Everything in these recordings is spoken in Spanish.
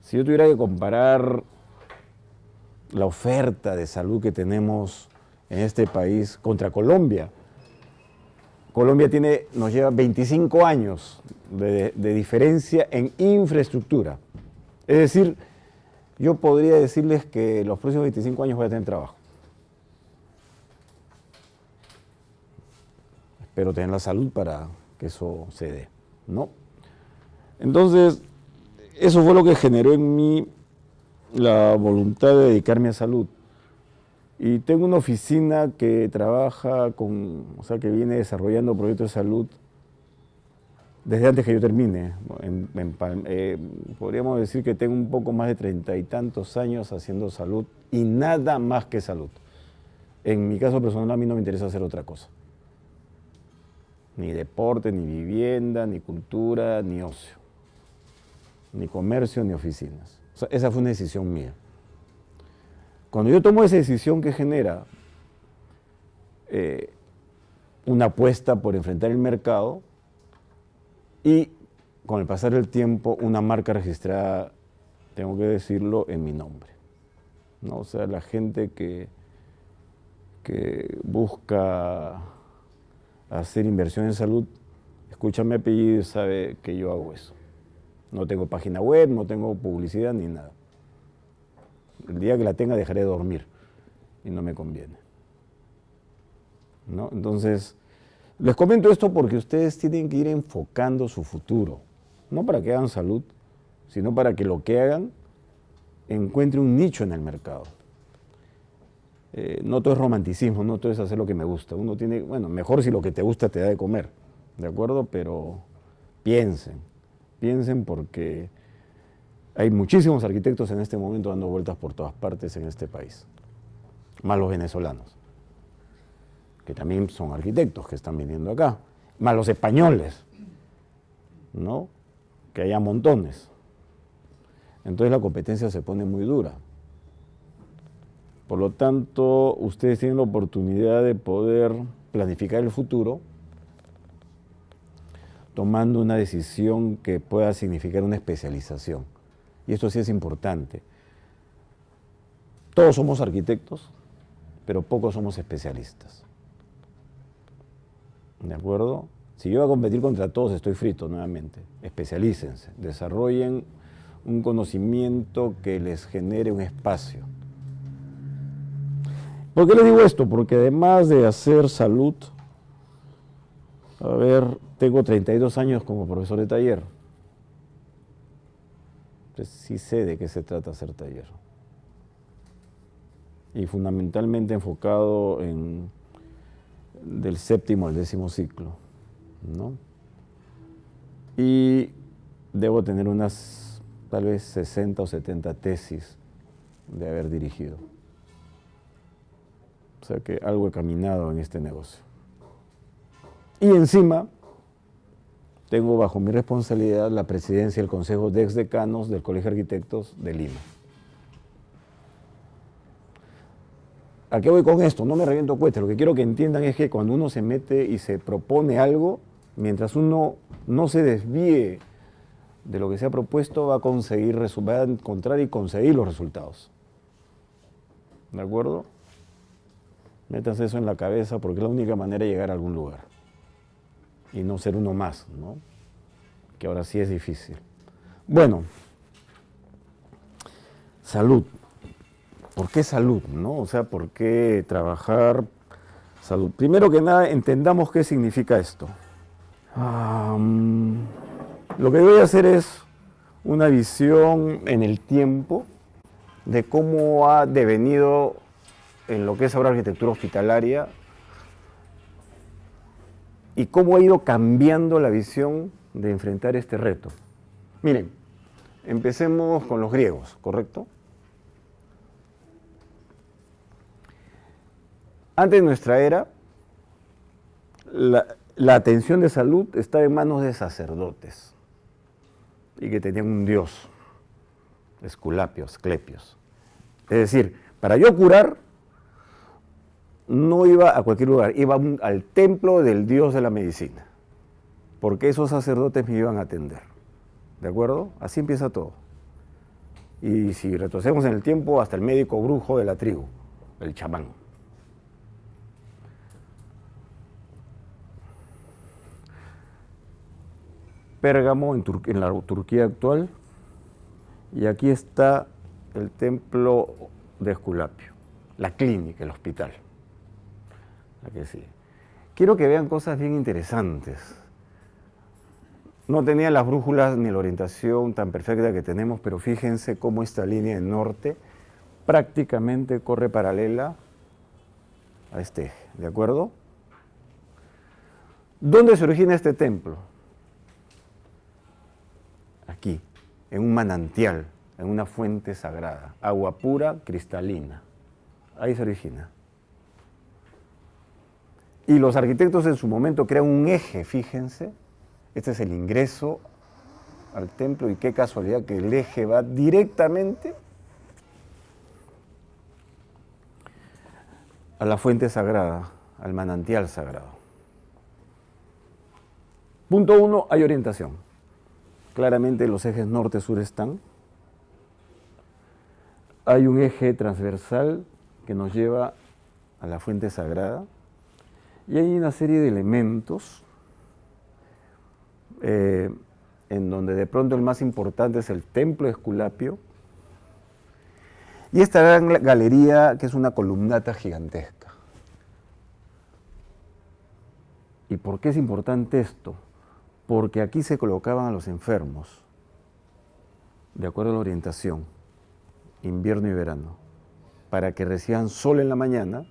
Si yo tuviera que comparar la oferta de salud que tenemos en este país contra Colombia, Colombia nos lleva 25 años de diferencia en infraestructura. Es decir, yo podría decirles que los próximos 25 años voy a tener trabajo. Espero tener la salud para que eso se dé, ¿no? Entonces, eso fue lo que generó en mí la voluntad de dedicarme a salud. Y tengo una oficina que trabaja que viene desarrollando proyectos de salud desde antes que yo termine. Podríamos decir que tengo un poco más de 30 y tantos años haciendo salud y nada más que salud. En mi caso personal, a mí no me interesa hacer otra cosa. Ni deporte, ni vivienda, ni cultura, ni ocio. Ni comercio, ni oficinas. O sea, esa fue una decisión mía. Cuando yo tomo esa decisión, ¿qué genera? Una apuesta por enfrentar el mercado y, con el pasar del tiempo, una marca registrada, tengo que decirlo, en mi nombre, ¿no? O sea, la gente que busca hacer inversión en salud, escucha mi apellido y sabe que yo hago eso. No tengo página web, no tengo publicidad ni nada. El día que la tenga dejaré de dormir y no me conviene, ¿no? Entonces, les comento esto porque ustedes tienen que ir enfocando su futuro, no para que hagan salud, sino para que lo que hagan encuentre un nicho en el mercado. No todo es romanticismo, no todo es hacer lo que me gusta. Uno tiene, bueno, mejor si lo que te gusta te da de comer, ¿de acuerdo? Pero piensen porque hay muchísimos arquitectos en este momento dando vueltas por todas partes en este país, más los venezolanos, que también son arquitectos que están viniendo acá, más los españoles, ¿no? Que haya montones. Entonces la competencia se pone muy dura. Por lo tanto, ustedes tienen la oportunidad de poder planificar el futuro tomando una decisión que pueda significar una especialización. Y esto sí es importante. Todos somos arquitectos, pero pocos somos especialistas. ¿De acuerdo? Si yo voy a competir contra todos, estoy frito nuevamente. Especialícense, desarrollen un conocimiento que les genere un espacio. ¿Por qué les digo esto? Porque además de hacer salud, tengo 32 años como profesor de taller. Entonces sí sé de qué se trata hacer taller. Y fundamentalmente enfocado del 7º al 10º ciclo, ¿no? Y debo tener unas tal vez 60 o 70 tesis de haber dirigido. O sea que algo he caminado en este negocio. Y encima, tengo bajo mi responsabilidad la presidencia del Consejo de Exdecanos del Colegio de Arquitectos de Lima. ¿A qué voy con esto? No me reviento cohetes. Lo que quiero que entiendan es que cuando uno se mete y se propone algo, mientras uno no se desvíe de lo que se ha propuesto, va a encontrar y conseguir los resultados. ¿De acuerdo? Métanse eso en la cabeza porque es la única manera de llegar a algún lugar. Y no ser uno más, ¿no? Que ahora sí es difícil. Bueno, salud. ¿Por qué salud, no? O sea, ¿por qué trabajar salud? Primero que nada, entendamos qué significa esto. Lo que voy a hacer es una visión en el tiempo de cómo ha devenido en lo que es ahora arquitectura hospitalaria y cómo ha ido cambiando la visión de enfrentar este reto. Miren, empecemos con los griegos, ¿correcto? Antes de nuestra era, la atención de salud estaba en manos de sacerdotes y que tenían un dios, Esculapios, Asclepios. Es decir, para yo curar, no iba a cualquier lugar, iba al templo del dios de la medicina, porque esos sacerdotes me iban a atender. ¿De acuerdo? Así empieza todo. Y si retrocedemos en el tiempo, hasta el médico brujo de la tribu, el chamán. Pérgamo, en la Turquía actual, y aquí está el templo de Esculapio, la clínica, el hospital. La que sigue. Quiero que vean cosas bien interesantes. No tenía las brújulas ni la orientación tan perfecta que tenemos, pero fíjense cómo esta línea de norte prácticamente corre paralela a este eje, ¿de acuerdo? ¿Dónde se origina este templo? Aquí, en un manantial, en una fuente sagrada, agua pura, cristalina. Ahí se origina. Y los arquitectos en su momento crean un eje, fíjense. Este es el ingreso al templo y qué casualidad que el eje va directamente a la fuente sagrada, al manantial sagrado. Punto 1, hay orientación. Claramente los ejes norte-sur están. Hay un eje transversal que nos lleva a la fuente sagrada. Y hay una serie de elementos en donde de pronto el más importante es el templo de Esculapio y esta gran galería que es una columnata gigantesca. ¿Y por qué es importante esto? Porque aquí se colocaban a los enfermos, de acuerdo a la orientación, invierno y verano, para que reciban sol en la mañana,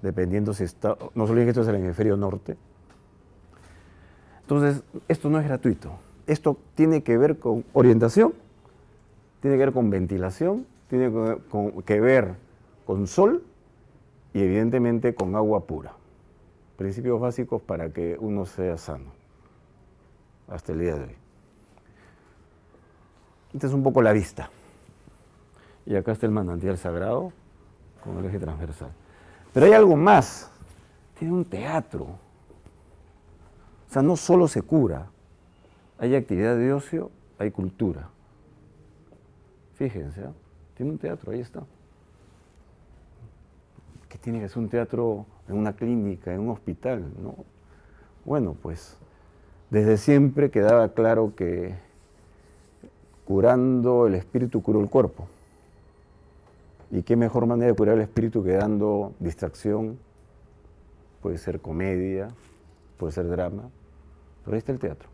dependiendo si está, no se olviden que esto es el hemisferio norte. Entonces, esto no es gratuito. Esto tiene que ver con orientación, tiene que ver con ventilación, tiene que ver con sol y evidentemente con agua pura. Principios básicos para que uno sea sano hasta el día de hoy. Esta es un poco la vista. Y acá está el manantial sagrado con el eje transversal. Pero hay algo más. Tiene un teatro. O sea, no solo se cura, hay actividad de ocio, hay cultura. Fíjense, ¿eh? Tiene un teatro, ahí está. ¿Qué tiene que ser un teatro en una clínica, en un hospital? ¿No? Bueno, pues desde siempre quedaba claro que curando el espíritu curó el cuerpo. ¿Y qué mejor manera de curar el espíritu que dando distracción? Puede ser comedia, puede ser drama, pero ahí está el teatro.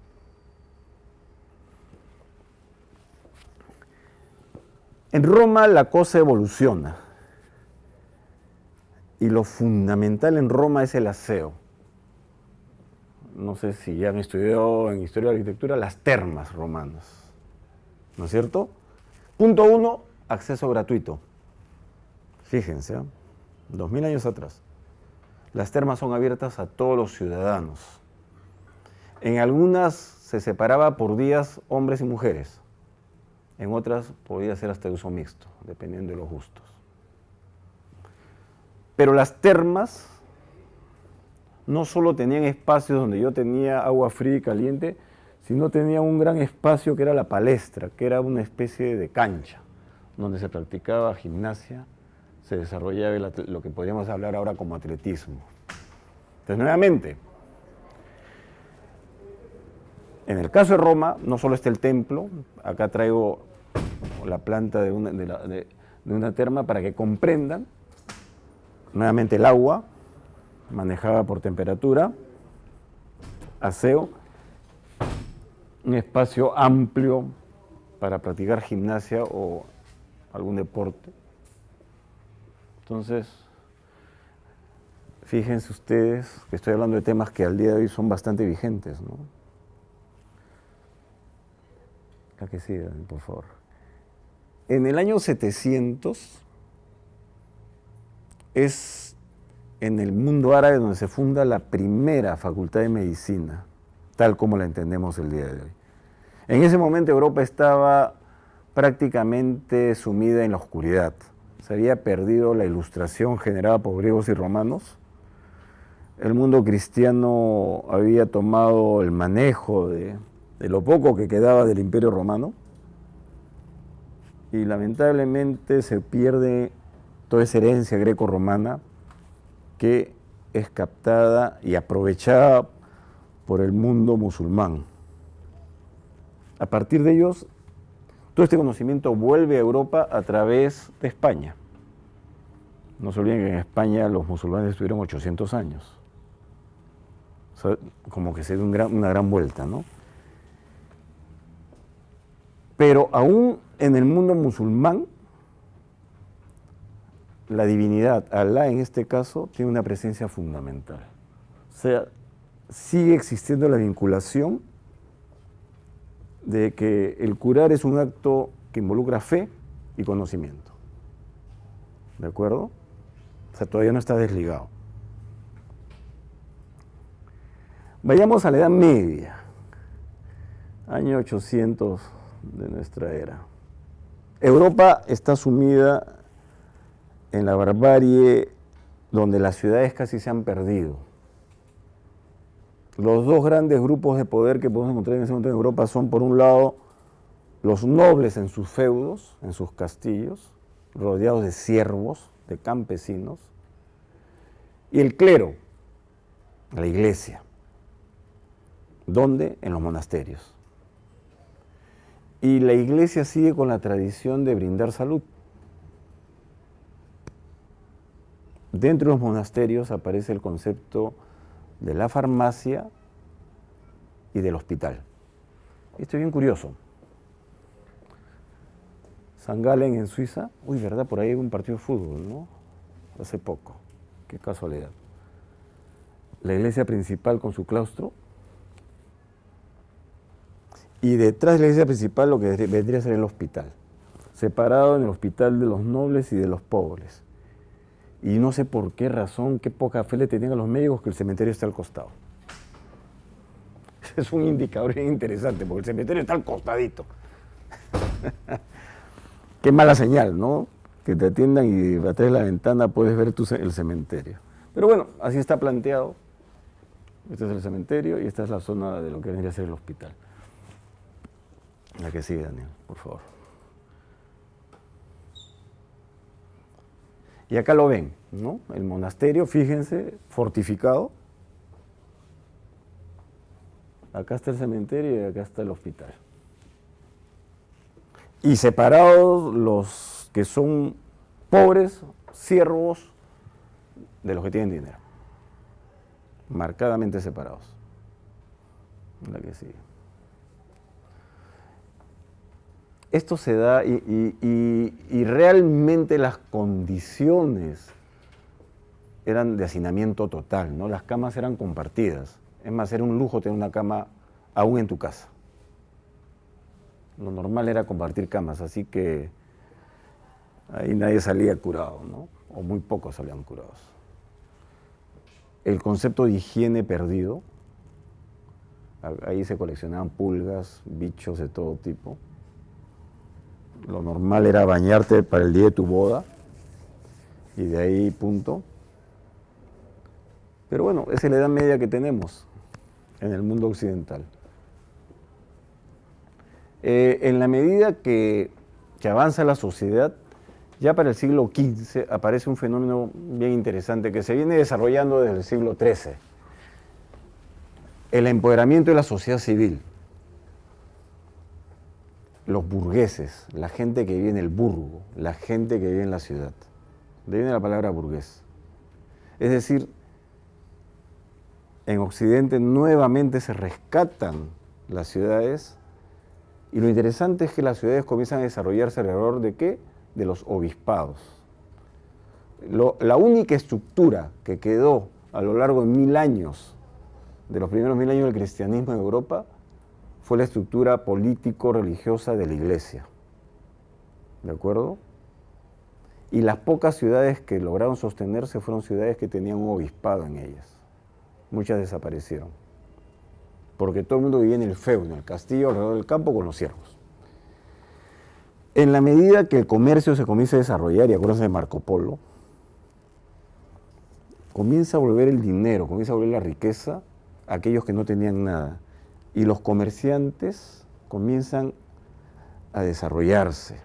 En Roma la cosa evoluciona y lo fundamental en Roma es el aseo. No sé si ya han estudiado en Historia de la Arquitectura las termas romanas, ¿no es cierto? Punto 1, acceso gratuito. Fíjense, 2000 años atrás. Las termas son abiertas a todos los ciudadanos. En algunas se separaba por días hombres y mujeres. En otras podía ser hasta de uso mixto, dependiendo de los gustos. Pero las termas no solo tenían espacios donde yo tenía agua fría y caliente, sino tenían un gran espacio que era la palestra, que era una especie de cancha, donde se practicaba gimnasia, se desarrollaba lo que podríamos hablar ahora como atletismo. Entonces, nuevamente, en el caso de Roma, no solo está el templo, acá traigo la planta de una terma para que comprendan, nuevamente el agua, manejada por temperatura, aseo, un espacio amplio para practicar gimnasia o algún deporte. Entonces, fíjense ustedes que estoy hablando de temas que al día de hoy son bastante vigentes, ¿no? La que siga, por favor. En el año 700 es en el mundo árabe donde se funda la primera facultad de medicina, tal como la entendemos el día de hoy. En ese momento Europa estaba prácticamente sumida en la oscuridad. Se había perdido la ilustración generada por griegos y romanos. El mundo cristiano había tomado el manejo de lo poco que quedaba del Imperio Romano. y lamentablemente se pierde toda esa herencia greco-romana que es captada y aprovechada por el mundo musulmán. A partir de ellos, todo este conocimiento vuelve a Europa a través de España. No se olviden que en España los musulmanes estuvieron 800 años. O sea, como que se dio una gran vuelta, ¿no? Pero aún en el mundo musulmán, la divinidad, Alá en este caso, tiene una presencia fundamental. O sea, sigue existiendo la vinculación de que el curar es un acto que involucra fe y conocimiento. ¿De acuerdo? O sea, todavía no está desligado. Vayamos a la Edad Media, año 800 de nuestra era. Europa está sumida en la barbarie donde las ciudades casi se han perdido. Los dos grandes grupos de poder que podemos encontrar en ese momento en Europa son, por un lado, los nobles en sus feudos, en sus castillos, rodeados de siervos, de campesinos, y el clero, la iglesia. ¿Dónde? En los monasterios. Y la iglesia sigue con la tradición de brindar salud. Dentro de los monasterios aparece el concepto de la farmacia y del hospital. Esto es bien curioso. San Galen en Suiza, uy, ¿verdad? Por ahí hay un partido de fútbol, ¿no? Hace poco, qué casualidad. La iglesia principal con su claustro, y detrás de la iglesia principal lo que vendría a ser el hospital, separado en el hospital de los nobles y de los pobres. Y no sé por qué razón, qué poca fe le tenían a los médicos que el cementerio está al costado. Es un indicador bien interesante, porque el cementerio está al costadito. Qué mala señal, ¿no? Que te atiendan y a través de la ventana puedes ver el cementerio. Pero bueno, así está planteado. Este es el cementerio y esta es la zona de lo que vendría a ser el hospital. La que sigue, Daniel, por favor. Y acá lo ven, ¿no? El monasterio, fíjense, fortificado. Acá está el cementerio y acá está el hospital. Y separados los que son pobres, siervos, de los que tienen dinero. Marcadamente separados. La que sigue. Esto se da y realmente las condiciones eran de hacinamiento total, ¿no? Las camas eran compartidas. Es más, era un lujo tener una cama aún en tu casa. Lo normal era compartir camas, así que ahí nadie salía curado, ¿no? O muy pocos salían curados. El concepto de higiene perdido. Ahí se coleccionaban pulgas, bichos de todo tipo. Lo normal era bañarte para el día de tu boda y de ahí punto. Pero bueno, esa es la edad media que tenemos en el mundo occidental. En la medida que avanza la sociedad, ya para el siglo XV aparece un fenómeno bien interesante que se viene desarrollando desde el siglo XIII. El empoderamiento de la sociedad civil. Los burgueses, la gente que vive en el burgo, la gente que vive en la ciudad. De ahí viene la palabra burgués. Es decir, en Occidente nuevamente se rescatan las ciudades y lo interesante es que las ciudades comienzan a desarrollarse alrededor de ¿qué? De los obispados. La única estructura que quedó a lo largo de 1000 años, de los primeros 1000 años del cristianismo en Europa, fue la estructura político-religiosa de la iglesia. ¿De acuerdo? Y las pocas ciudades que lograron sostenerse fueron ciudades que tenían un obispado en ellas. Muchas desaparecieron. Porque todo el mundo vivía en el feudo, en el castillo, alrededor del campo, con los siervos. En la medida que el comercio se comienza a desarrollar, y acuérdense de Marco Polo, comienza a volver el dinero, comienza a volver la riqueza a aquellos que no tenían nada. Y los comerciantes comienzan a desarrollarse.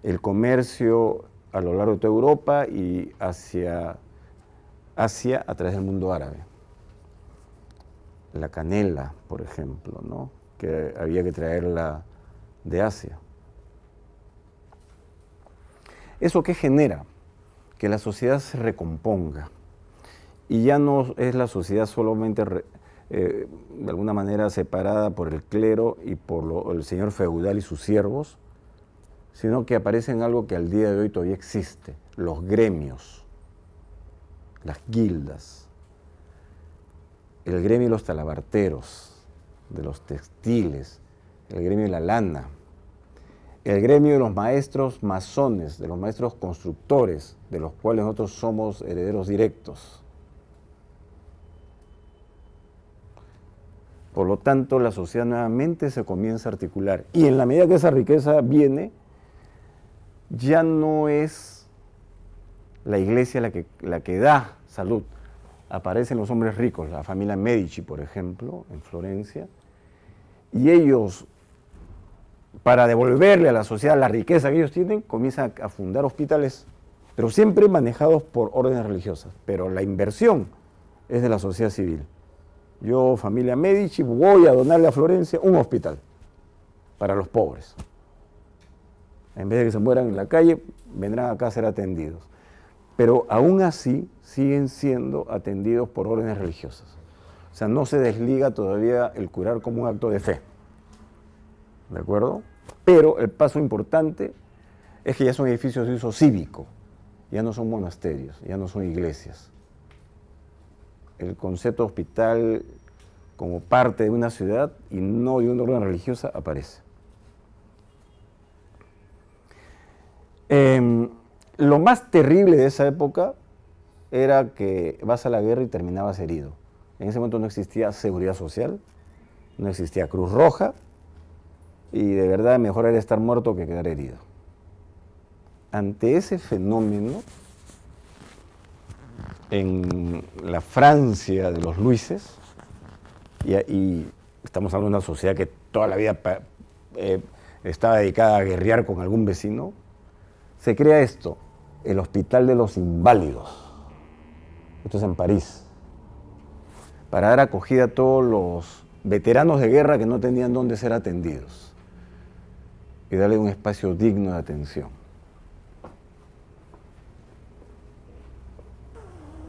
el comercio a lo largo de toda Europa y hacia Asia a través del mundo árabe. La canela, por ejemplo, ¿no? Que había que traerla de Asia. ¿Eso qué genera? Que la sociedad se recomponga. Y ya no es la sociedad solamente de alguna manera separada por el clero y por el señor feudal y sus siervos, sino que aparece en algo que al día de hoy todavía existe, los gremios, las guildas, el gremio de los talabarteros, de los textiles, el gremio de la lana, el gremio de los maestros masones, de los maestros constructores, de los cuales nosotros somos herederos directos. Por lo tanto, la sociedad nuevamente se comienza a articular. Y en la medida que esa riqueza viene, ya no es la iglesia la que da salud. Aparecen los hombres ricos, la familia Medici, por ejemplo, en Florencia, y ellos, para devolverle a la sociedad la riqueza que ellos tienen, comienzan a fundar hospitales, pero siempre manejados por órdenes religiosas. Pero la inversión es de la sociedad civil. Yo, familia Medici, voy a donarle a Florencia un hospital para los pobres. En vez de que se mueran en la calle, vendrán acá a ser atendidos. Pero aún así siguen siendo atendidos por órdenes religiosas. O sea, no se desliga todavía el curar como un acto de fe. ¿De acuerdo? Pero el paso importante es que ya son edificios de uso cívico, ya no son monasterios, ya no son iglesias. El concepto hospital como parte de una ciudad y no de una orden religiosa aparece. Lo más terrible de esa época era que vas a la guerra y terminabas herido. En ese momento no existía seguridad social, no existía Cruz Roja, y de verdad mejor era estar muerto que quedar herido. Ante ese fenómeno, en la Francia de los Luises, y estamos hablando de una sociedad que toda la vida estaba dedicada a guerrear con algún vecino, se crea esto, el Hospital de los Inválidos. Esto es en París, para dar acogida a todos los veteranos de guerra que no tenían dónde ser atendidos y darle un espacio digno de atención.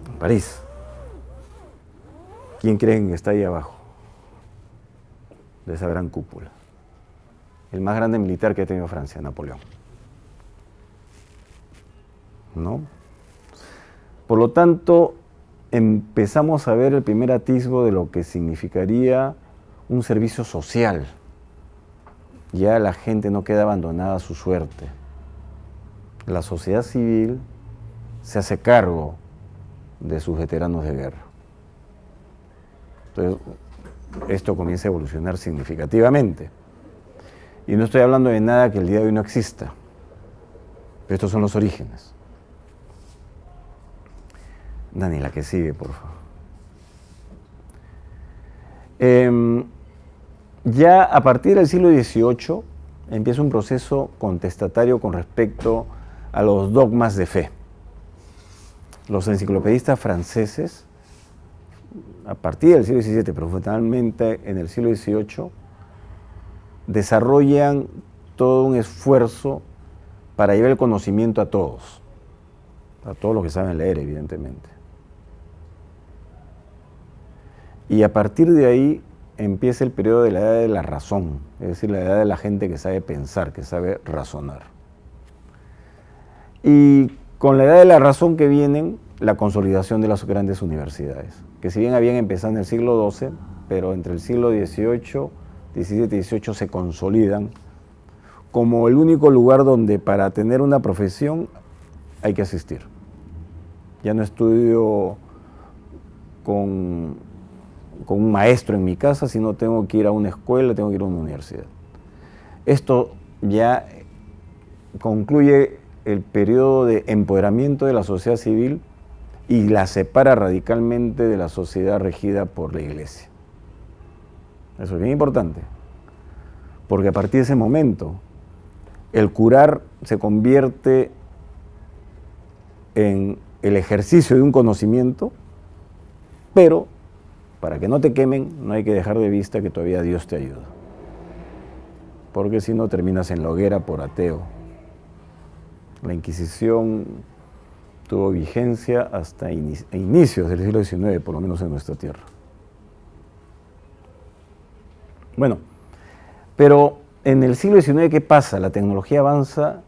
En París. ¿Quién creen que está ahí abajo de esa gran cúpula? El más grande militar que ha tenido Francia, Napoleón. ¿No? Por lo tanto, empezamos a ver el primer atisbo de lo que significaría un servicio social. Ya la gente no queda abandonada a su suerte. La sociedad civil se hace cargo de sus veteranos de guerra. Entonces, esto comienza a evolucionar significativamente. Y no estoy hablando de nada que el día de hoy no exista. Pero estos son los orígenes. Dani, la que sigue, por favor. Ya a partir del siglo XVIII empieza un proceso contestatario con respecto a los dogmas de fe. Los enciclopedistas franceses, a partir del siglo XVII, pero fundamentalmente en el siglo XVIII, desarrollan todo un esfuerzo para llevar el conocimiento a todos los que saben leer, evidentemente. Y a partir de ahí empieza el periodo de la edad de la razón, es decir, la edad de la gente que sabe pensar, que sabe razonar. Y con la edad de la razón que vienen la consolidación de las grandes universidades, que si bien habían empezado en el siglo XII, pero entre el siglo XVIII, XVII y XVIII se consolidan como el único lugar donde para tener una profesión hay que asistir. Ya no estudio con un maestro en mi casa, sino tengo que ir a una escuela, tengo que ir a una universidad. Esto ya concluye el periodo de empoderamiento de la sociedad civil y la separa radicalmente de la sociedad regida por la Iglesia. Eso es bien importante, porque a partir de ese momento el curar se convierte en el ejercicio de un conocimiento, pero para que no te quemen no hay que dejar de vista que todavía Dios te ayuda, porque si no terminas en la hoguera por ateo. La Inquisición tuvo vigencia hasta inicios del siglo XIX, por lo menos en nuestra tierra. Bueno, pero en el siglo XIX, ¿qué pasa? La tecnología avanza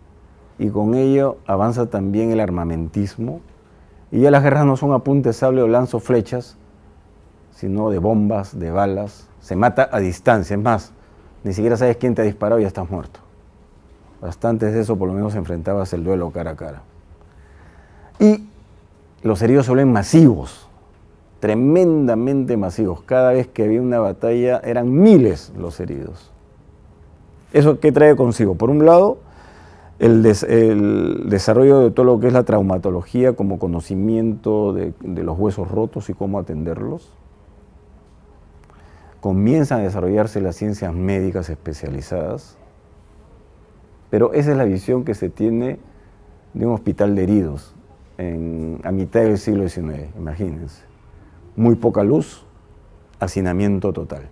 y con ello avanza también el armamentismo, y ya las guerras no son a punta de sable o lanzo flechas, sino de bombas, de balas. Se mata a distancia, es más, ni siquiera sabes quién te ha disparado y ya estás muerto. Hasta antes de eso, por lo menos, enfrentabas el duelo cara a cara. Y los heridos se vuelven masivos, tremendamente masivos. Cada vez que había una batalla eran miles los heridos. ¿Eso qué trae consigo? Por un lado, el desarrollo de todo lo que es la traumatología como conocimiento de los huesos rotos y cómo atenderlos. Comienzan a desarrollarse las ciencias médicas especializadas, pero esa es la visión que se tiene de un hospital de heridos a mitad del siglo XIX, imagínense. Muy poca luz, hacinamiento total.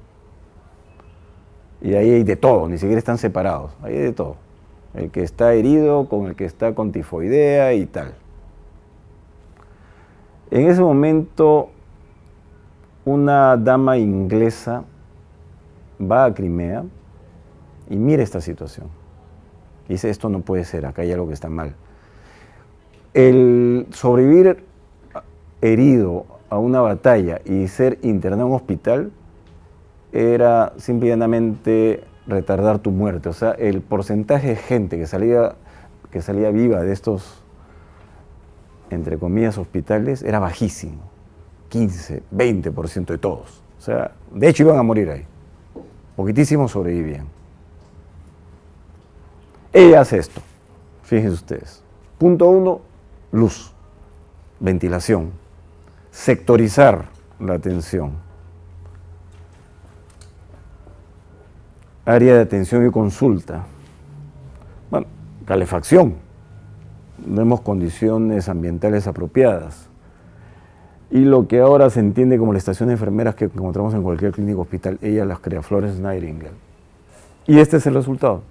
Y ahí hay de todo, ni siquiera están separados, ahí hay de todo. El que está herido con el que está con tifoidea y tal. En ese momento, una dama inglesa va a Crimea y mira esta situación. Y dice, esto no puede ser, acá hay algo que está mal. El sobrevivir herido a una batalla y ser internado en un hospital era simplemente retardar tu muerte. O sea, el porcentaje de gente que salía viva de estos, entre comillas, hospitales era bajísimo. 15, 20% de todos. O sea, de hecho iban a morir ahí. Poquitísimos sobrevivían. Ella hace esto, fíjense ustedes. Punto 1, luz, ventilación, sectorizar la atención. Área de atención y consulta. Bueno, calefacción. Tenemos condiciones ambientales apropiadas. Y lo que ahora se entiende como la estación de enfermeras que encontramos en cualquier clínica o hospital, ella las crea, Florence Nightingale. Y este es el resultado.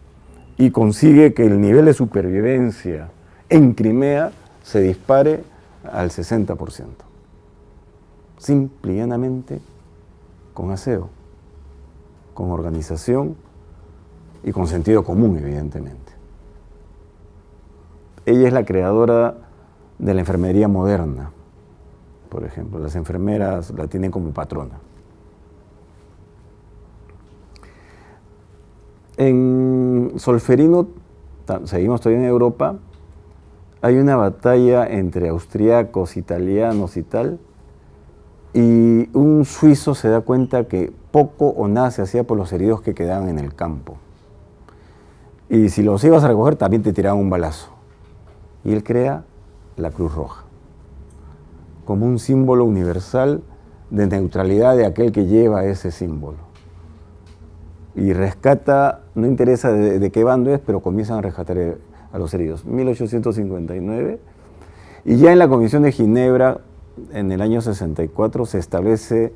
Y consigue que el nivel de supervivencia en Crimea se dispare al 60%. Simple y llanamente con aseo, con organización y con sentido común, evidentemente. Ella es la creadora de la enfermería moderna, por ejemplo. Las enfermeras la tienen como patrona. En Solferino, seguimos todavía en Europa, hay una batalla entre austriacos, italianos y tal, y un suizo se da cuenta que poco o nada se hacía por los heridos que quedaban en el campo. Y si los ibas a recoger, también te tiraban un balazo. Y él crea la Cruz Roja, como un símbolo universal de neutralidad de aquel que lleva ese símbolo. Y rescata, no interesa de qué bando es, pero comienzan a rescatar a los heridos. 1859, y ya en la Convención de Ginebra, en el año 64, se establece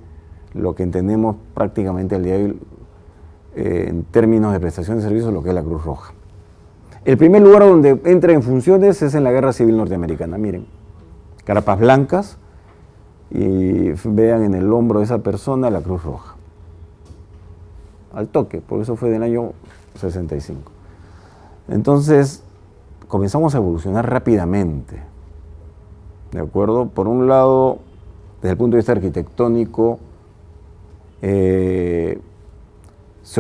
lo que entendemos prácticamente al día de hoy en términos de prestación de servicios, lo que es la Cruz Roja. El primer lugar donde entra en funciones es en la Guerra Civil Norteamericana. Miren, carapas blancas, y vean en el hombro de esa persona la Cruz Roja. Al toque, porque eso fue del año 65. Entonces, comenzamos a evolucionar rápidamente, ¿de acuerdo? Por un lado, desde el punto de vista arquitectónico, se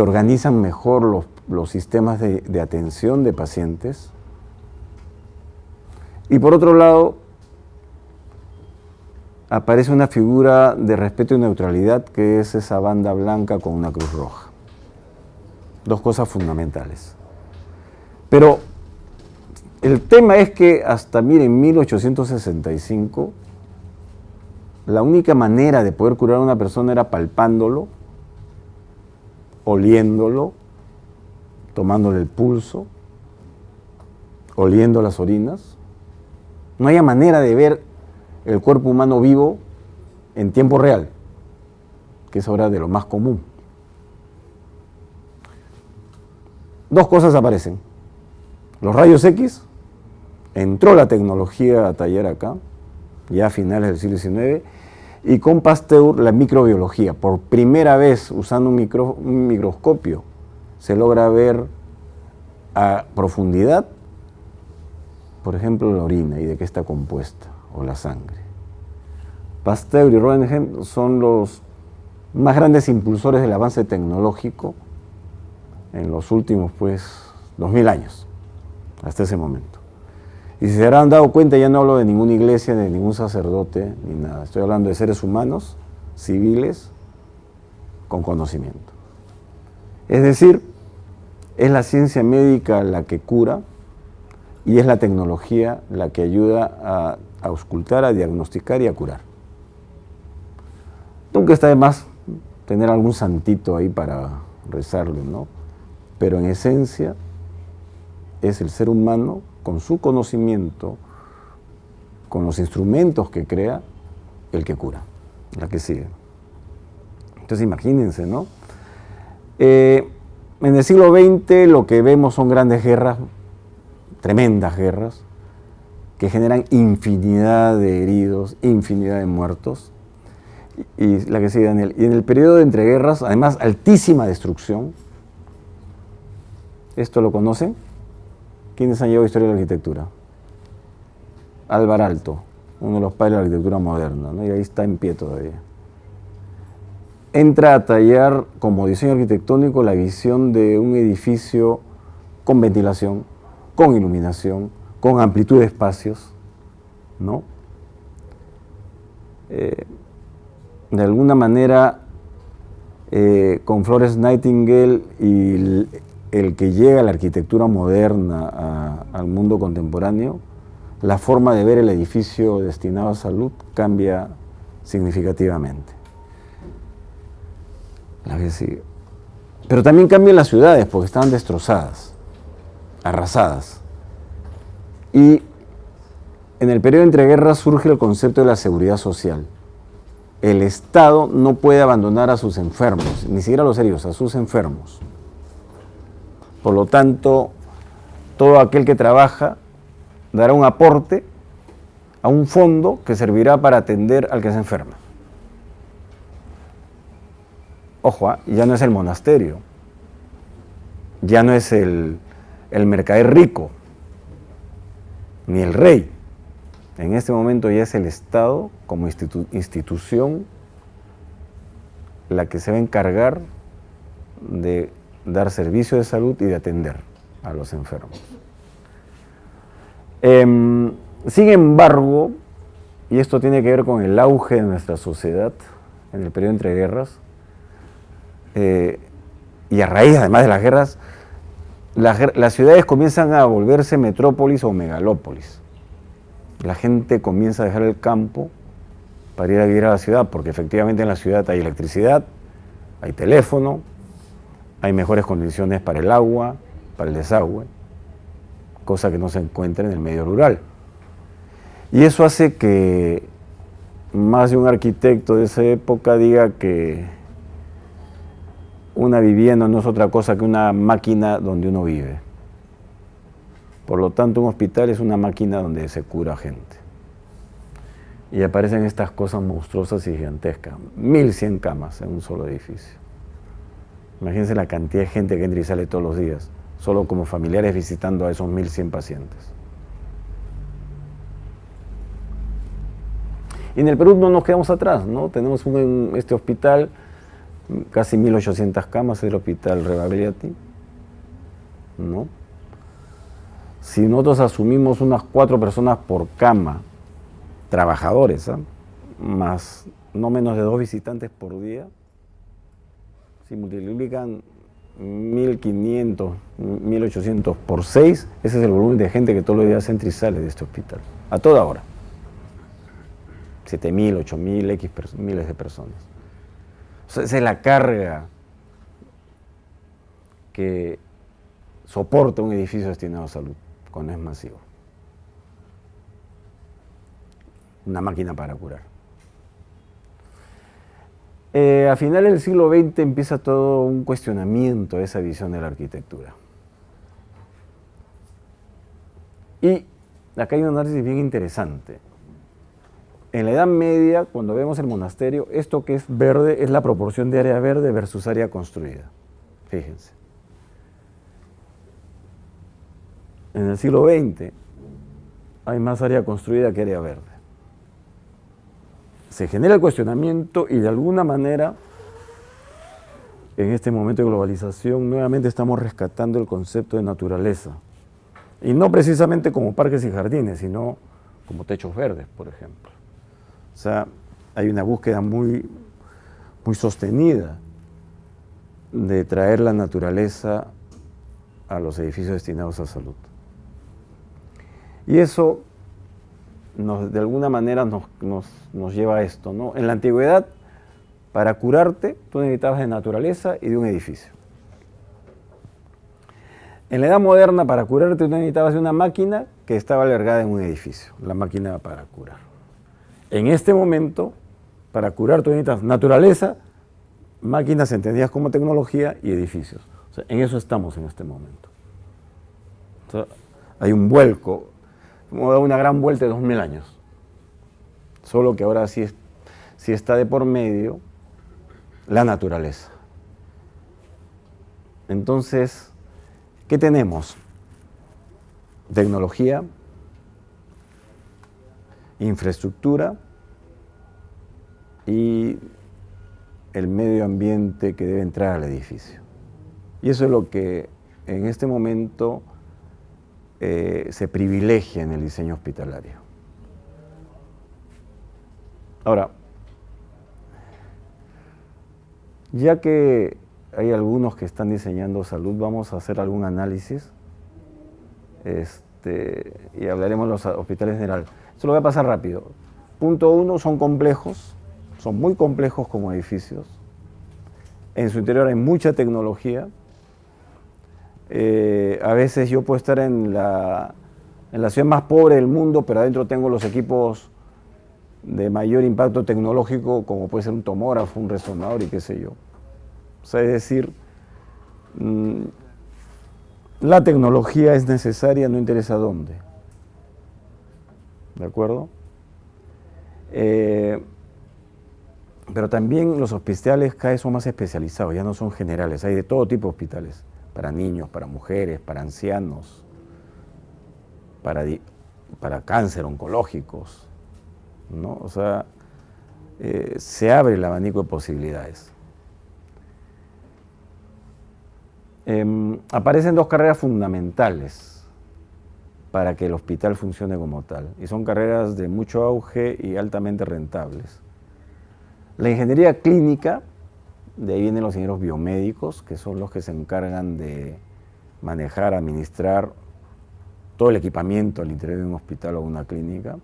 organizan mejor los sistemas de atención de pacientes. Y por otro lado, aparece una figura de respeto y neutralidad que es esa banda blanca con una cruz roja. Dos cosas fundamentales. Pero el tema es que hasta, miren, 1865, la única manera de poder curar a una persona era palpándolo, oliéndolo, tomándole el pulso oliendo las orinas. No haya manera de ver el cuerpo humano vivo en tiempo real, que es ahora de lo más común. Dos cosas aparecen. Los rayos X, entró la tecnología a tallar acá, ya a finales del siglo XIX, y con Pasteur la microbiología. Por primera vez, usando un microscopio, se logra ver a profundidad, por ejemplo, la orina y de qué está compuesta, o la sangre. Pasteur y Röntgen son los más grandes impulsores del avance tecnológico en los últimos, 2000 años, hasta ese momento. Y si se habrán dado cuenta, ya no hablo de ninguna iglesia, de ningún sacerdote, ni nada. Estoy hablando de seres humanos, civiles, con conocimiento. Es decir, es la ciencia médica la que cura y es la tecnología la que ayuda a auscultar, a diagnosticar y a curar. Nunca está de más tener algún santito ahí para rezarle, ¿no? Pero en esencia es el ser humano con su conocimiento, con los instrumentos que crea, el que cura, la que sigue. Entonces imagínense, ¿no? En el siglo XX lo que vemos son grandes guerras, tremendas guerras, que generan infinidad de heridos, infinidad de muertos. Y la que sigue, Daniel. Y en el periodo de entreguerras, además, altísima destrucción. ¿Esto lo conocen? ¿Quiénes han llevado historia de la arquitectura? Álvar Aalto, uno de los padres de la arquitectura moderna, ¿no? Y ahí está en pie todavía. Entra a tallar como diseño arquitectónico la visión de un edificio con ventilación, con iluminación, con amplitud de espacios, ¿no? De alguna manera, con Florence Nightingale y el que llega a la arquitectura moderna al mundo contemporáneo, la forma de ver el edificio destinado a salud cambia significativamente. La que sigue. Pero también cambian las ciudades porque estaban destrozadas, arrasadas. Y en el periodo de entreguerras surge el concepto de la seguridad social. El Estado no puede abandonar a sus enfermos, ni siquiera a los heridos, a sus enfermos. Por lo tanto, todo aquel que trabaja dará un aporte a un fondo que servirá para atender al que se enferma. Ojo, ya no es el monasterio, ya no es el mercader rico, ni el rey. En este momento ya es el Estado como institución la que se va a encargar de dar servicio de salud y de atender a los enfermos. Sin embargo, y esto tiene que ver con el auge de nuestra sociedad en el periodo entre guerras, y a raíz además de las guerras, las ciudades comienzan a volverse metrópolis o megalópolis. La gente comienza a dejar el campo para ir a vivir a la ciudad, porque efectivamente en la ciudad hay electricidad, hay teléfono, hay mejores condiciones para el agua, para el desagüe, cosa que no se encuentra en el medio rural. Y eso hace que más de un arquitecto de esa época diga que una vivienda no es otra cosa que una máquina donde uno vive. Por lo tanto, un hospital es una máquina donde se cura gente. Y aparecen estas cosas monstruosas y gigantescas, 1100 camas en un solo edificio. Imagínense la cantidad de gente que entra y sale todos los días, solo como familiares visitando a esos 1100 pacientes. Y en el Perú no nos quedamos atrás, ¿no? Tenemos este hospital, casi 1800 camas, el hospital Rebagliati, ¿no? Si nosotros asumimos unas 4 personas por cama, trabajadores, más no menos de 2 visitantes por día, si multiplican 1500, 1800 por 6, ese es el volumen de gente que todos los días entra y sale de este hospital, a toda hora. 7000, 8000, miles de personas. O sea, esa es la carga que soporta un edificio destinado a salud, cuando es masivo. Una máquina para curar. A finales del siglo XX empieza todo un cuestionamiento de esa visión de la arquitectura. Y acá hay un análisis bien interesante. En la Edad Media, cuando vemos el monasterio, esto que es verde es la proporción de área verde versus área construida. Fíjense. En el siglo XX hay más área construida que área verde. Se genera el cuestionamiento y de alguna manera, en este momento de globalización, nuevamente estamos rescatando el concepto de naturaleza. Y no precisamente como parques y jardines, sino como techos verdes, por ejemplo. O sea, hay una búsqueda muy sostenida de traer la naturaleza a los edificios destinados a salud. Y eso de alguna manera nos lleva a esto, ¿no? En la antigüedad, para curarte, tú necesitabas de naturaleza y de un edificio. En la edad moderna, para curarte, tú necesitabas de una máquina que estaba albergada en un edificio, la máquina para curar. En este momento, para curar, tú necesitas naturaleza, máquinas entendidas como tecnología y edificios. O sea, en eso estamos en este momento. O sea, hay un vuelco, hemos dado una gran vuelta de 2000 años. Solo que ahora sí está de por medio la naturaleza. Entonces, ¿qué tenemos? Tecnología, infraestructura y el medio ambiente que debe entrar al edificio. Y eso es lo que en este momento se privilegia en el diseño hospitalario. Ahora, ya que hay algunos que están diseñando salud, vamos a hacer algún análisis y hablaremos de los hospitales generales. Esto lo voy a pasar rápido. Punto 1, son complejos, son muy complejos como edificios. En su interior hay mucha tecnología. A veces yo puedo estar en la ciudad más pobre del mundo, pero adentro tengo los equipos de mayor impacto tecnológico, como puede ser un tomógrafo, un resonador y qué sé yo. O sea, es decir, la tecnología es necesaria, no interesa dónde. ¿De acuerdo? Pero también los hospitales cada vez son más especializados, ya no son generales, hay de todo tipo de hospitales, para niños, para mujeres, para ancianos, para cáncer, oncológicos, ¿no? O sea, se abre el abanico de posibilidades. Aparecen dos carreras fundamentales para que el hospital funcione como tal, y son carreras de mucho auge y altamente rentables. La ingeniería clínica, de ahí vienen los ingenieros biomédicos, que son los que se encargan de manejar, administrar todo el equipamiento al interior de un hospital o una clínica.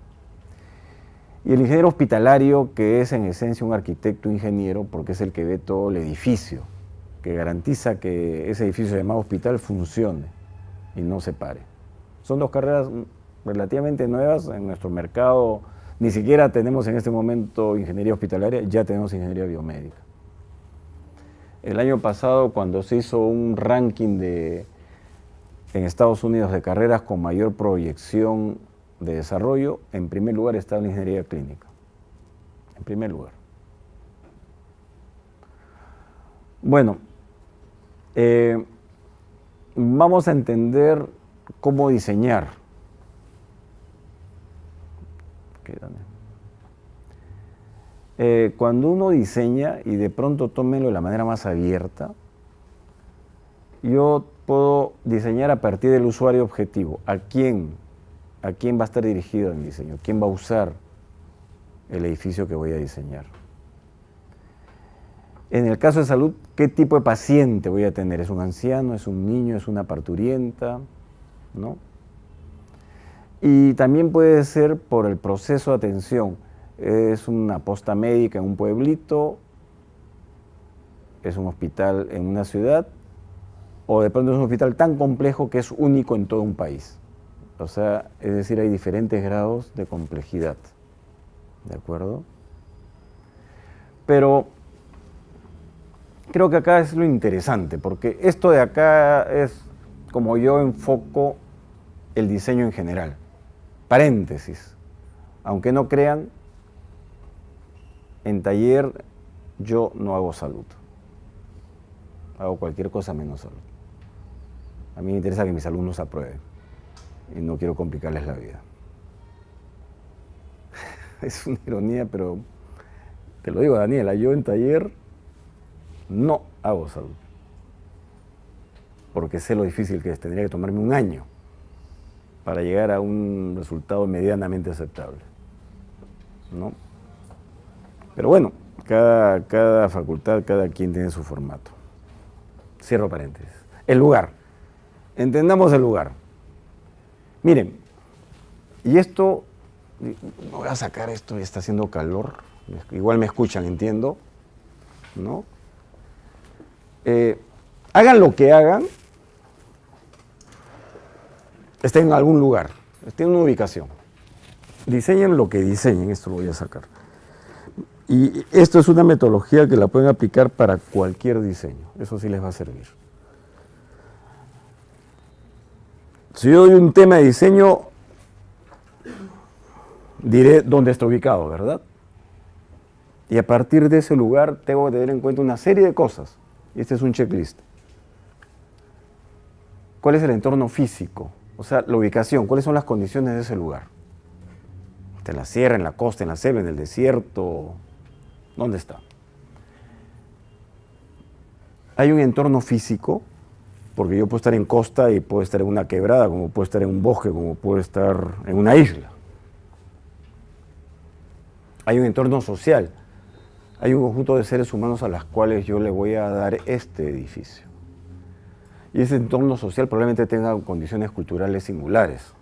Y el ingeniero hospitalario, que es en esencia un arquitecto ingeniero, porque es el que ve todo el edificio, que garantiza que ese edificio llamado hospital funcione y no se pare. Son dos carreras relativamente nuevas en nuestro mercado. Ni siquiera tenemos en este momento ingeniería hospitalaria, ya tenemos ingeniería biomédica. El año pasado, cuando se hizo un ranking en Estados Unidos de carreras con mayor proyección de desarrollo, en primer lugar estaba la ingeniería clínica. En primer lugar. Bueno, vamos a entender cómo diseñar. Cuando uno diseña, y de pronto tómenlo de la manera más abierta, yo puedo diseñar a partir del usuario objetivo. ¿A quién va a estar dirigido el diseño? ¿Quién va a usar el edificio que voy a diseñar? En el caso de salud, ¿qué tipo de paciente voy a tener? ¿Es un anciano? ¿Es un niño? ¿Es una parturienta? ¿No? Y también puede ser por el proceso de atención. Es una posta médica en un pueblito, es un hospital en una ciudad, o de pronto es un hospital tan complejo que es único en todo un país. O sea, es decir, hay diferentes grados de complejidad, ¿de acuerdo? Pero creo que acá es lo interesante, porque esto de acá es como yo enfoco el diseño en general. Paréntesis, aunque no crean, en taller yo no hago salud. Hago cualquier cosa menos salud. A mí me interesa que mis alumnos aprueben y no quiero complicarles la vida. Es una ironía, pero te lo digo, Daniela, yo en taller no hago salud. Porque sé lo difícil que es. Tendría que tomarme un año para llegar a un resultado medianamente aceptable, ¿no? Pero bueno, cada facultad, cada quien tiene su formato. Cierro paréntesis. El lugar. Entendamos el lugar. Miren, y esto, voy a sacar esto, ya está haciendo calor, igual me escuchan, entiendo, ¿no? Hagan lo que hagan, estén en algún lugar, estén en una ubicación. Diseñen lo que diseñen, esto lo voy a sacar. Y esto es una metodología que la pueden aplicar para cualquier diseño, eso sí les va a servir. Si yo doy un tema de diseño, diré dónde está ubicado, ¿verdad? Y a partir de ese lugar tengo que tener en cuenta una serie de cosas. Y este es un checklist. ¿Cuál es el entorno físico? O sea, la ubicación, ¿cuáles son las condiciones de ese lugar? ¿Está en la sierra, en la costa, en la selva, en el desierto? ¿Dónde está? Hay un entorno físico, porque yo puedo estar en costa y puedo estar en una quebrada, como puedo estar en un bosque, como puedo estar en una isla. Hay un entorno social. Hay un conjunto de seres humanos a los cuales yo le voy a dar este edificio. Y ese entorno social probablemente tenga condiciones culturales singulares.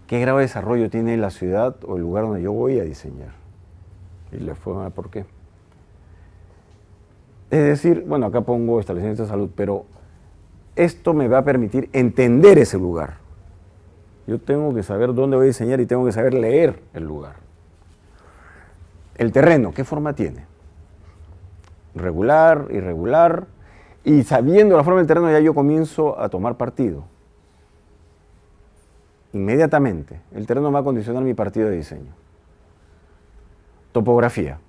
¿Qué grado de desarrollo tiene la ciudad o el lugar donde yo voy a diseñar? Y les voy a dar por qué. Es decir, bueno, acá pongo establecimientos de salud, pero esto me va a permitir entender ese lugar. Yo tengo que saber dónde voy a diseñar y tengo que saber leer el lugar. El terreno, ¿qué forma tiene? Regular, irregular, y sabiendo la forma del terreno ya yo comienzo a tomar partido. Inmediatamente, el terreno va a condicionar mi partido de diseño. Topografía,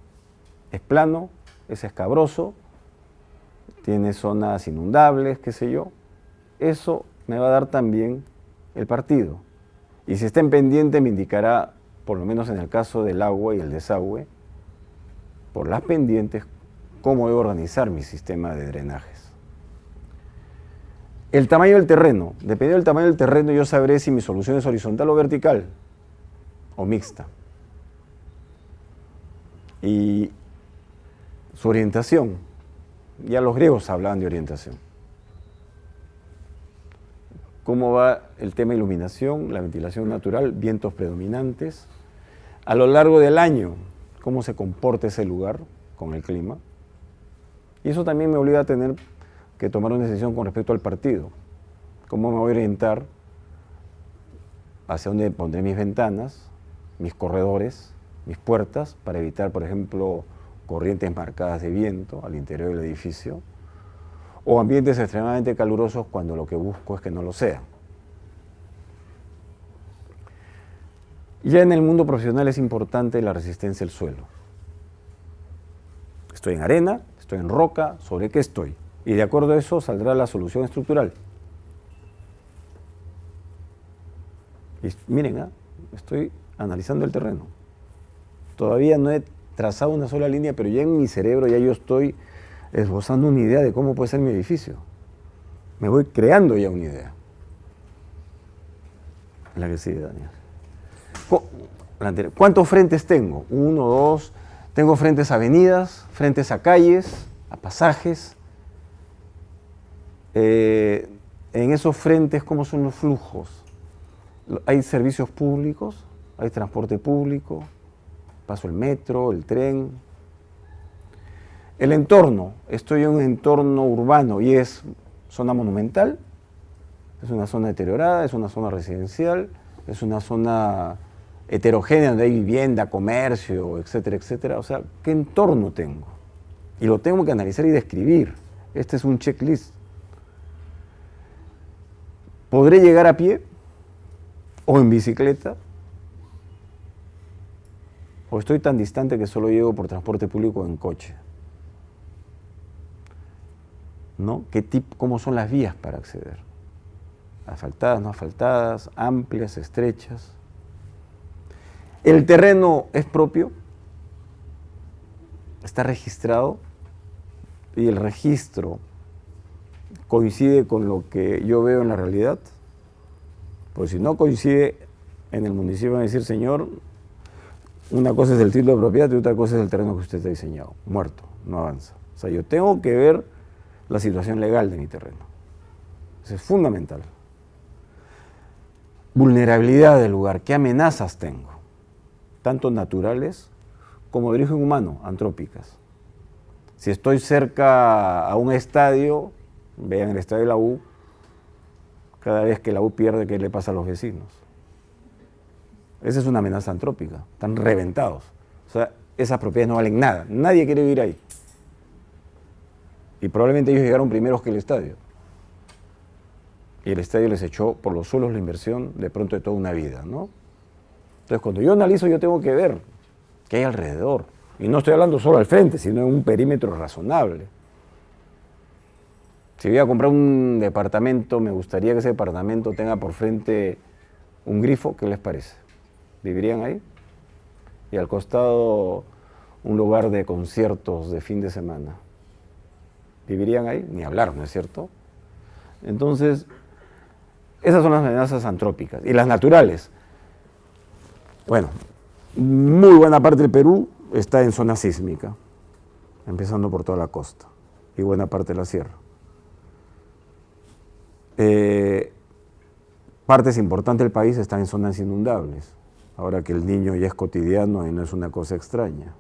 es plano, es escabroso, tiene zonas inundables, qué sé yo. Eso me va a dar también el partido. Y si está en pendiente me indicará, por lo menos en el caso del agua y el desagüe, por las pendientes, cómo debo organizar mi sistema de drenajes. El tamaño del terreno. Dependiendo del tamaño del terreno, yo sabré si mi solución es horizontal o vertical, o mixta. Y su orientación. Ya los griegos hablaban de orientación. ¿Cómo va el tema de iluminación, la ventilación natural, vientos predominantes? A lo largo del año, ¿cómo se comporta ese lugar con el clima? Y eso también me obliga a tener que tomar una decisión con respecto al partido. ¿Cómo me voy a orientar? Hacia dónde pondré mis ventanas, mis corredores, mis puertas, para evitar, por ejemplo, corrientes marcadas de viento al interior del edificio, o ambientes extremadamente calurosos cuando lo que busco es que no lo sea. Ya en el mundo profesional es importante la resistencia al suelo. Estoy en arena, estoy en roca, ¿sobre qué estoy? Y de acuerdo a eso saldrá la solución estructural. Y miren, estoy analizando el terreno. Todavía no he trazado una sola línea, pero ya en mi cerebro ya yo estoy esbozando una idea de cómo puede ser mi edificio. Me voy creando ya una idea. La que sigue, Daniel. ¿Cuántos frentes tengo? 1, 2. Tengo frentes a avenidas, frentes a calles, a pasajes. En esos frentes, ¿cómo son los flujos? ¿Hay servicios públicos? ¿Hay transporte público? ¿Paso el metro, el tren? El entorno. Estoy en un entorno urbano y es zona monumental, Es una zona deteriorada, es una zona residencial, es una zona heterogénea donde hay vivienda, comercio, etcétera, etcétera. O sea, ¿qué entorno tengo? Y lo tengo que analizar y describir. Este es un checklist. ¿Podré llegar a pie o en bicicleta? ¿O estoy tan distante que solo llego por transporte público o en coche? ¿No? ¿Cómo son las vías para acceder? Asfaltadas, no asfaltadas, amplias, estrechas. ¿El terreno es propio? ¿Está registrado? ¿Y el registro coincide con lo que yo veo en la realidad? Pues si no coincide, en el municipio van a decir, señor, una cosa es el título de propiedad y otra cosa es el terreno que usted ha diseñado. Muerto, no avanza. O sea, yo tengo que ver la situación legal de mi terreno. Eso es fundamental. Vulnerabilidad del lugar. ¿Qué amenazas tengo? Tanto naturales como de origen humano, antrópicas. Si estoy cerca a un estadio, vean el estadio de la U, cada vez que la U pierde, ¿qué le pasa a los vecinos? Esa es una amenaza antrópica, están reventados. O sea, esas propiedades no valen nada, nadie quiere vivir ahí. Y probablemente ellos llegaron primeros que el estadio. Y el estadio les echó por los suelos la inversión de pronto de toda una vida, ¿no? Entonces, cuando yo analizo, yo tengo que ver qué hay alrededor. Y no estoy hablando solo al frente, sino en un perímetro razonable. Si voy a comprar un departamento, me gustaría que ese departamento tenga por frente un grifo, ¿qué les parece? ¿Vivirían ahí? Y al costado un lugar de conciertos de fin de semana. ¿Vivirían ahí? Ni hablar, ¿no es cierto? Entonces, esas son las amenazas antrópicas. Y las naturales. Bueno, muy buena parte del Perú está en zona sísmica, empezando por toda la costa y buena parte de la sierra. Partes importantes del país están en zonas inundables, ahora que el Niño ya es cotidiano y no es una cosa extraña.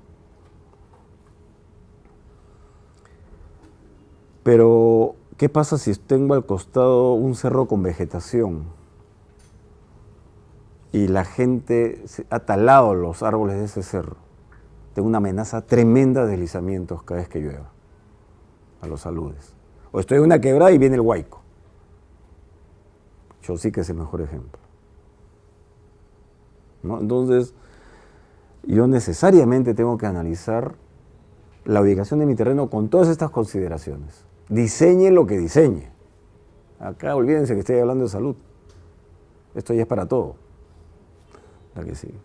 Pero, ¿qué pasa si tengo al costado un cerro con vegetación y la gente ha talado los árboles de ese cerro? Tengo una amenaza tremenda de deslizamientos cada vez que llueva a los aludes. O estoy en una quebrada y viene el huaico. Yo sí que es el mejor ejemplo, ¿no? Entonces, yo necesariamente tengo que analizar la ubicación de mi terreno con todas estas consideraciones. Diseñe lo que diseñe. Acá olvídense que estoy hablando de salud. Esto ya es para todo. La que sigue.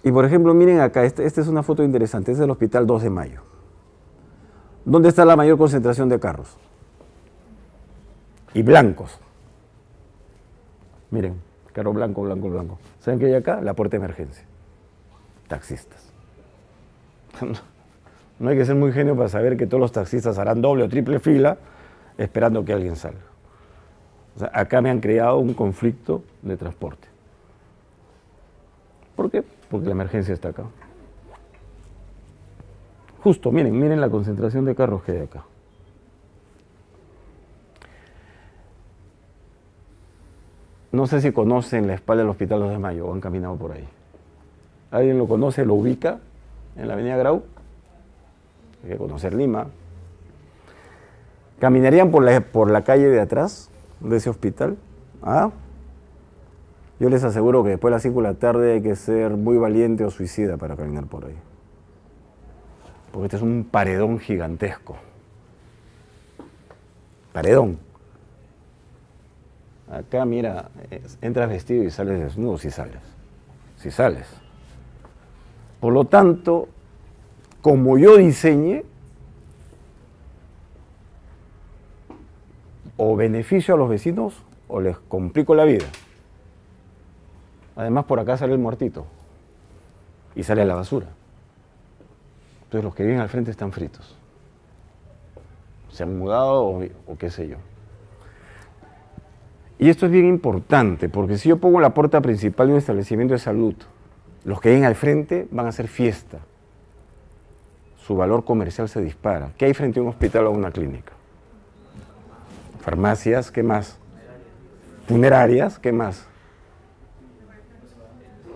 Y por ejemplo, miren acá, esta es una foto interesante, es del Hospital 2 de Mayo. ¿Dónde está la mayor concentración de carros? Y blancos. Miren, carro blanco, blanco, blanco. ¿Saben qué hay acá? La puerta de emergencia. Taxistas. No hay que ser muy genio para saber que todos los taxistas harán doble o triple fila esperando que alguien salga. O sea, acá me han creado un conflicto de transporte. ¿Por qué? Porque la emergencia está acá. Justo, miren la concentración de carros que hay acá. No sé si conocen la espalda del Hospital 2 de Mayo o han caminado por ahí. ¿Alguien lo conoce, lo ubica en la avenida Grau? Hay que conocer Lima. ¿Caminarían por la calle de atrás de ese hospital? ¿Ah? Yo les aseguro que después de las 5 de la tarde hay que ser muy valiente o suicida para caminar por ahí. Porque este es un paredón gigantesco. Paredón. Acá, mira, entras vestido y sales desnudo si sales. Si sales. Por lo tanto, como yo diseñe, o beneficio a los vecinos o les complico la vida. Además, por acá sale el muertito y sale la basura. Entonces los que viven al frente están fritos. Se han mudado o qué sé yo. Y esto es bien importante, porque si yo pongo la puerta principal de un establecimiento de salud, los que viven al frente van a hacer fiesta. Su valor comercial se dispara. ¿Qué hay frente a un hospital o a una clínica? Farmacias, ¿qué más? Funerarias, ¿qué más?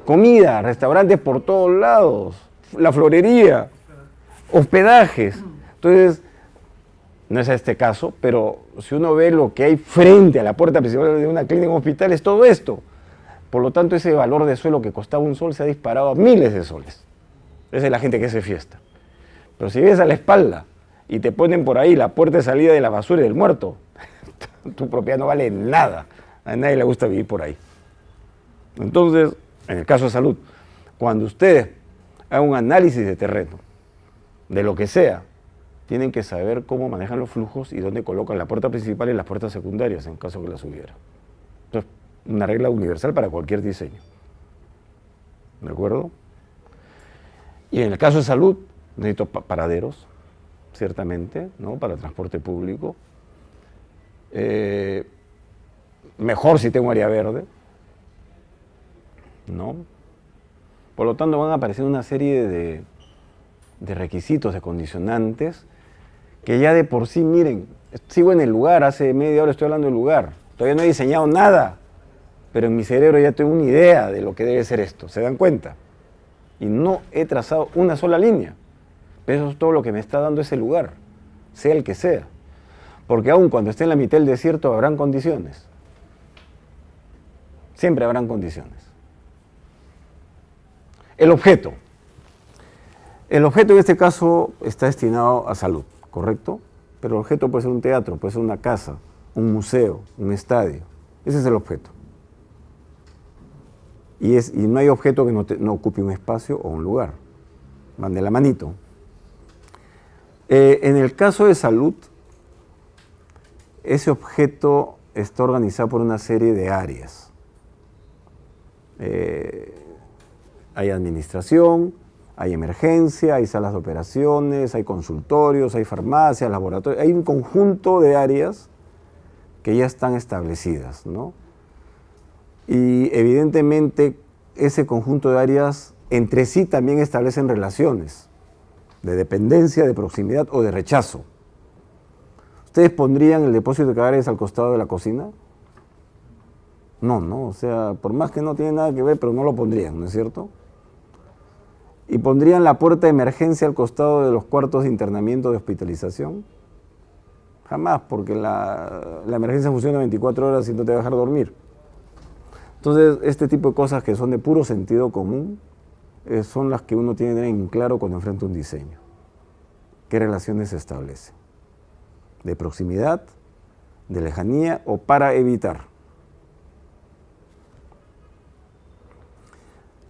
Comida, restaurantes por todos lados, la florería, hospedajes. Entonces, no es este caso, pero si uno ve lo que hay frente a la puerta principal de una clínica o hospital, es todo esto. Por lo tanto, ese valor de suelo que costaba un sol se ha disparado a miles de soles. Esa es la gente que hace fiesta. Pero si ves a la espalda y te ponen por ahí la puerta de salida de la basura y del muerto, tu propiedad no vale nada. A nadie le gusta vivir por ahí. Entonces, en el caso de salud, cuando ustedes hagan un análisis de terreno, de lo que sea, tienen que saber cómo manejan los flujos y dónde colocan la puerta principal y las puertas secundarias en caso que las hubiera. Entonces, una regla universal para cualquier diseño. ¿De acuerdo? Y en el caso de salud, necesito paraderos, ciertamente, ¿no? Para transporte público. Mejor si tengo área verde, ¿no? Por lo tanto, van a aparecer una serie de requisitos, de condicionantes, que ya de por sí, miren, sigo en el lugar, hace media hora estoy hablando del lugar, todavía no he diseñado nada, pero en mi cerebro ya tengo una idea de lo que debe ser esto, ¿se dan cuenta? Y no he trazado una sola línea, pero eso es todo lo que me está dando ese lugar, sea el que sea, porque aun cuando esté en la mitad del desierto habrán condiciones, siempre habrán condiciones. El objeto. El objeto en este caso está destinado a salud, ¿correcto? Pero el objeto puede ser un teatro, puede ser una casa, un museo, un estadio. Ese es el objeto. Y no hay objeto que no ocupe un espacio o un lugar. Van de la manito. En el caso de salud, ese objeto está organizado por una serie de áreas. Hay administración, hay emergencia, hay salas de operaciones, hay consultorios, hay farmacias, laboratorios. Hay un conjunto de áreas que ya están establecidas, ¿no? Y evidentemente ese conjunto de áreas entre sí también establecen relaciones de dependencia, de proximidad o de rechazo. ¿Ustedes pondrían el depósito de cadáveres al costado de la cocina? No, no, o sea, por más que no tiene nada que ver, pero no lo pondrían, ¿no es cierto? ¿Y pondrían la puerta de emergencia al costado de los cuartos de internamiento de hospitalización? Jamás, porque la emergencia funciona 24 horas y no te va a dejar dormir. Entonces, este tipo de cosas que son de puro sentido común son las que uno tiene que tener en claro cuando enfrenta un diseño. ¿Qué relaciones se establecen? ¿De proximidad, de lejanía o para evitar?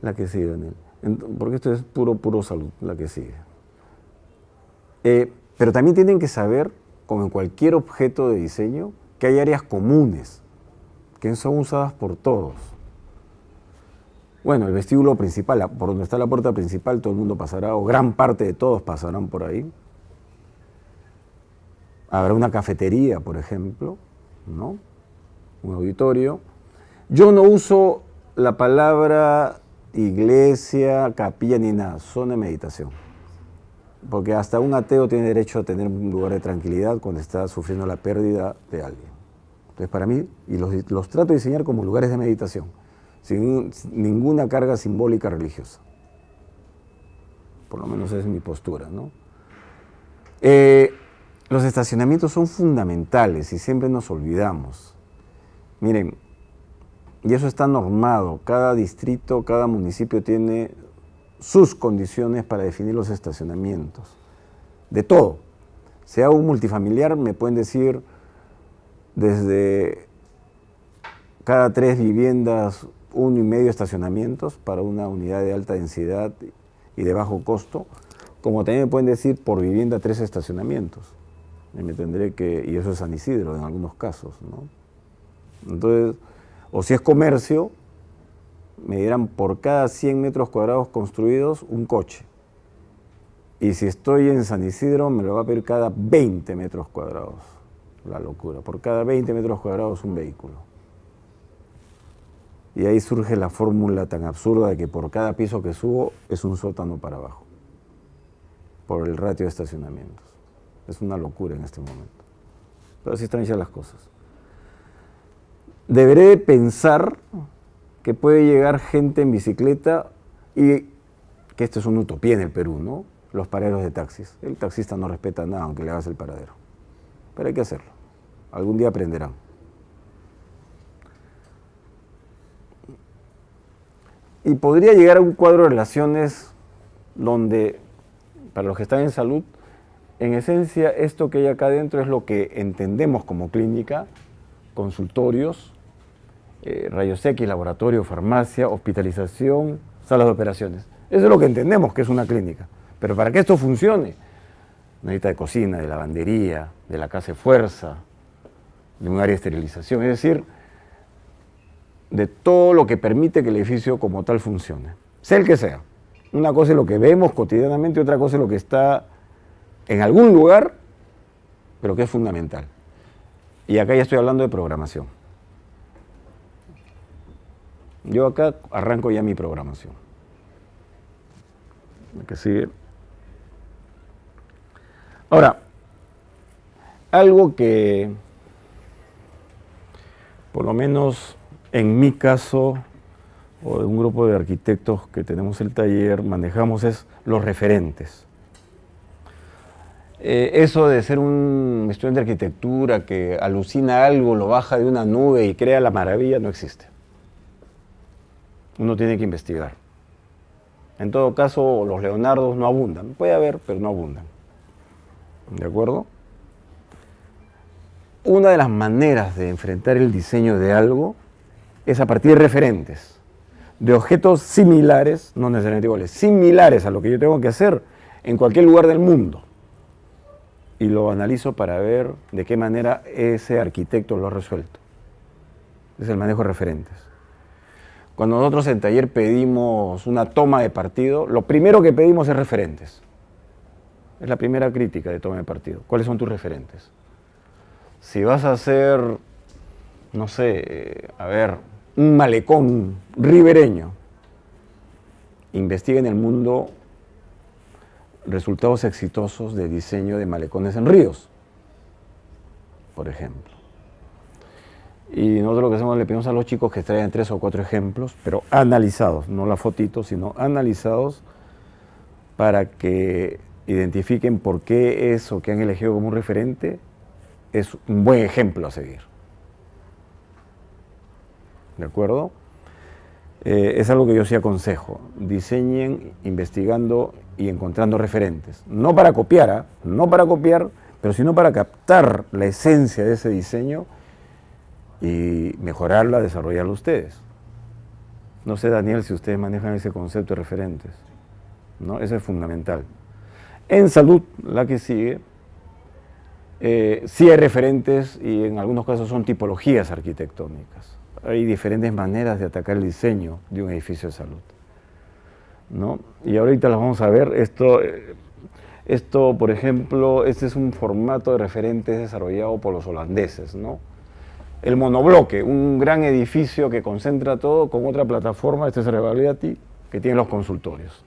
La que sigue, Daniel. Porque esto es puro salud, la que sigue. Pero también tienen que saber, como en cualquier objeto de diseño, que hay áreas comunes, que son usadas por todos. Bueno, el vestíbulo principal, por donde está la puerta principal, todo el mundo pasará, o gran parte de todos pasarán por ahí. Habrá una cafetería, por ejemplo, ¿no? Un auditorio. Yo no uso la palabra iglesia, capilla ni nada, zona de meditación. Porque hasta un ateo tiene derecho a tener un lugar de tranquilidad cuando está sufriendo la pérdida de alguien. Entonces para mí, y los trato de diseñar como lugares de meditación, sin ninguna carga simbólica religiosa. Por lo menos esa es mi postura, ¿no? Los estacionamientos son fundamentales y siempre nos olvidamos. Miren, y eso está normado, cada distrito, cada municipio tiene sus condiciones para definir los estacionamientos. De todo. Si hago un multifamiliar, me pueden decir desde cada 3 viviendas, 1,5 estacionamientos para una unidad de alta densidad y de bajo costo, como también me pueden decir por vivienda 3 estacionamientos. Y me tendré que, y eso es San Isidro en algunos casos, ¿no? Entonces, o si es comercio, me dirán por cada 100 metros cuadrados construidos un coche. Y si estoy en San Isidro, me lo va a pedir cada 20 metros cuadrados. La locura. Por cada 20 metros cuadrados un vehículo. Y ahí surge la fórmula tan absurda de que por cada piso que subo es un sótano para abajo. Por el ratio de estacionamientos. Es una locura en este momento. Pero así están hechas las cosas. deberé pensar que puede llegar gente en bicicleta y que esto es una utopía en el Perú, ¿no? Los paraderos de taxis. El taxista no respeta nada aunque le hagas el paradero. Pero hay que hacerlo. Algún día aprenderán. Y podría llegar a un cuadro de relaciones donde, para los que están en salud, en esencia esto que hay acá adentro es lo que entendemos como clínica: consultorios, rayos X, laboratorio, farmacia, hospitalización, salas de operaciones. Eso es lo que entendemos que es una clínica. Pero para que esto funcione, necesita de cocina, de lavandería, de la casa de fuerza, de un área de esterilización, es decir, de todo lo que permite que el edificio como tal funcione, sea el que sea. Una cosa es lo que vemos cotidianamente, otra cosa es lo que está en algún lugar, pero que es fundamental. Y acá ya estoy hablando de programación. Yo acá arranco ya mi programación. La que sigue. Ahora, algo que, por lo menos en mi caso, o de un grupo de arquitectos que tenemos el taller, manejamos es los referentes. Eso de ser un estudiante de arquitectura que alucina algo, lo baja de una nube y crea la maravilla, no existe. Uno tiene que investigar. En todo caso, los Leonardos no abundan. Puede haber, pero no abundan. ¿De acuerdo? Una de las maneras de enfrentar el diseño de algo es a partir de referentes, de objetos similares, no necesariamente iguales, similares a lo que yo tengo que hacer en cualquier lugar del mundo. Y lo analizo para ver de qué manera ese arquitecto lo ha resuelto. Es el manejo de referentes. Cuando nosotros en taller pedimos una toma de partido, lo primero que pedimos es referentes. Es la primera crítica de toma de partido. ¿Cuáles son tus referentes? Si vas a hacer, no sé, un malecón ribereño, investiga en el mundo resultados exitosos de diseño de malecones en ríos, por ejemplo. Y nosotros lo que hacemos, le pedimos a los chicos que traigan 3 o 4 ejemplos, pero analizados, no la fotito, sino analizados, para que identifiquen por qué eso que han elegido como un referente es un buen ejemplo a seguir. ¿De acuerdo? Es algo que yo sí aconsejo. Diseñen investigando y encontrando referentes. No para copiar, no para copiar, pero sino para captar la esencia de ese diseño y mejorarla, desarrollarla ustedes. No sé, Daniel, si ustedes manejan ese concepto de referentes, ¿no? Eso es fundamental. En salud, la que sigue, sí hay referentes y en algunos casos son tipologías arquitectónicas. Hay diferentes maneras de atacar el diseño de un edificio de salud, ¿no? Y ahorita las vamos a ver. Esto, por ejemplo, este es un formato de referentes desarrollado por los holandeses, ¿no? El monobloque, un gran edificio que concentra todo con otra plataforma, este es Revaliati, que tiene los consultorios.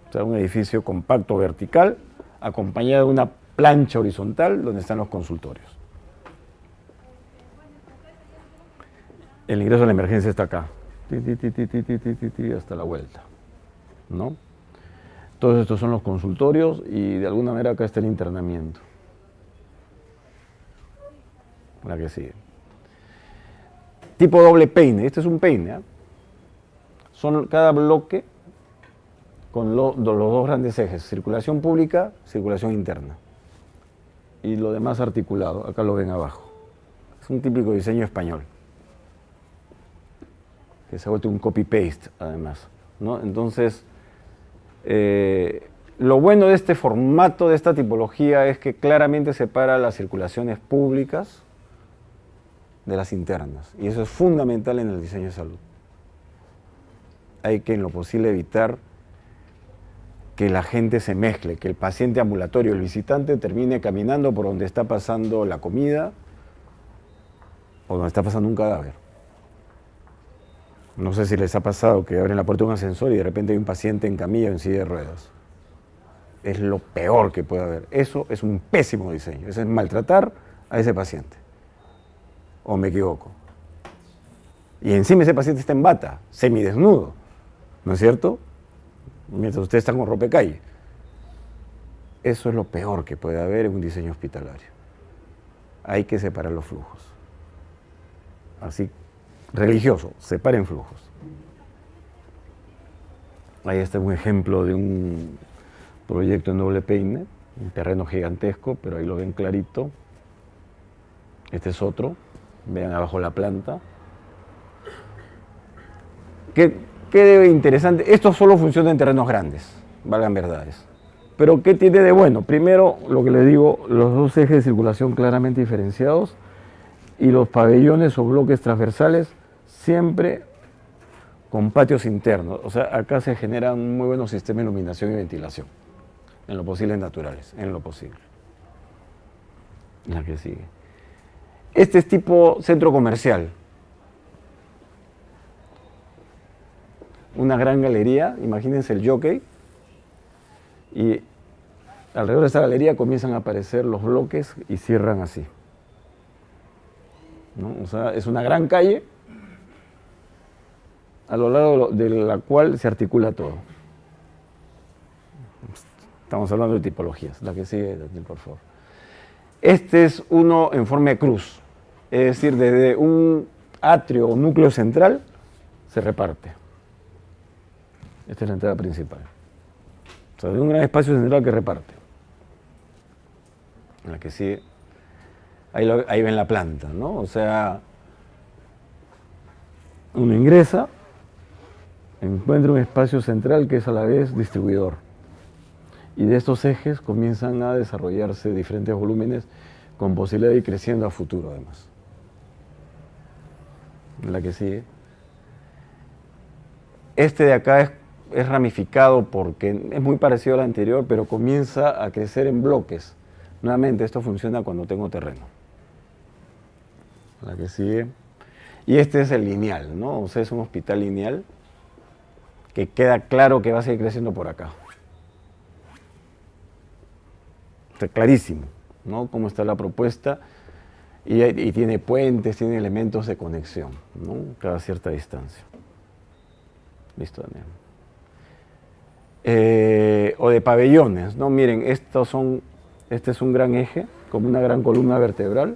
O sea, un edificio compacto vertical, acompañado de una plancha horizontal donde están los consultorios. El ingreso a la emergencia está acá, hasta la vuelta, ¿no? Todos estos son los consultorios y de alguna manera acá está el internamiento. La que sigue. Tipo doble peine, este es un peine, ¿eh? Son cada bloque con los dos grandes ejes, circulación pública, circulación interna. Y lo demás articulado, acá lo ven abajo. Es un típico diseño español, que se ha vuelto un copy-paste además, ¿no? Entonces, lo bueno de este formato, de esta tipología, es que claramente separa las circulaciones públicas de las internas, y eso es fundamental en el diseño de salud. Hay que en lo posible evitar que la gente se mezcle, que el paciente ambulatorio, el visitante, termine caminando por donde está pasando la comida o donde está pasando un cadáver. No sé si les ha pasado que abren la puerta de un ascensor y de repente hay un paciente en camilla o en silla de ruedas. Es lo peor que puede haber. Eso es un pésimo diseño. Eso es maltratar a ese paciente. ¿O me equivoco? Y encima ese paciente está en bata, semidesnudo, ¿no es cierto? Mientras ustedes están con ropecalle. Eso es lo peor que puede haber en un diseño hospitalario. Hay que separar los flujos. Así, religioso, separen flujos. Ahí está un ejemplo de un proyecto en doble peine, un terreno gigantesco, pero ahí lo ven clarito. Este es otro, vean abajo la planta. Qué interesante, esto solo funciona en terrenos grandes, valgan verdades. Pero ¿qué tiene de bueno? Primero, lo que les digo, los dos ejes de circulación claramente diferenciados y los pabellones o bloques transversales siempre con patios internos. O sea, acá se generan un muy buenos sistemas de iluminación y ventilación, en lo posible naturales, en lo posible. La que sigue. Este es tipo centro comercial. Una gran galería, imagínense el Jockey, y alrededor de esta galería comienzan a aparecer los bloques y cierran así, ¿no? O sea, es una gran calle a lo largo de la cual se articula todo. Estamos hablando de tipologías. La que sigue, por favor. Este es uno en forma de cruz, es decir, desde un atrio o núcleo central se reparte. Esta es la entrada principal. O sea, de un gran espacio central que reparte. La que sigue, ahí ven la planta, ¿no? O sea, uno ingresa, encuentra un espacio central que es a la vez distribuidor. Y de estos ejes comienzan a desarrollarse diferentes volúmenes con posibilidad de ir creciendo a futuro, además. La que sigue. Este de acá es ramificado porque es muy parecido al anterior, pero comienza a crecer en bloques. Nuevamente, esto funciona cuando tengo terreno. La que sigue. Y este es el lineal, ¿no? O sea, es un hospital lineal que queda claro que va a seguir creciendo por acá. Está clarísimo, ¿no? Cómo está la propuesta y tiene puentes, tiene elementos de conexión, ¿no? Cada cierta distancia. Listo, Daniel. O de pabellones, ¿no? Miren, este es un gran eje, como una gran columna vertebral,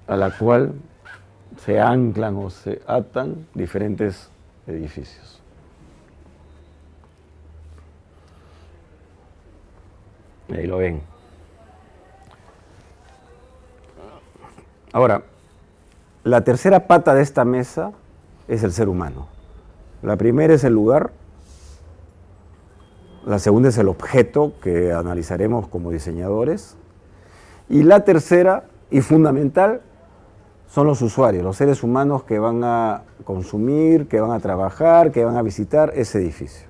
a la cual se anclan o se atan diferentes edificios. Ahí lo ven. Ahora, la tercera pata de esta mesa es el ser humano. La primera es el lugar, la segunda es el objeto que analizaremos como diseñadores, y la tercera y fundamental son los usuarios, los seres humanos que van a consumir, que van a trabajar, que van a visitar ese edificio.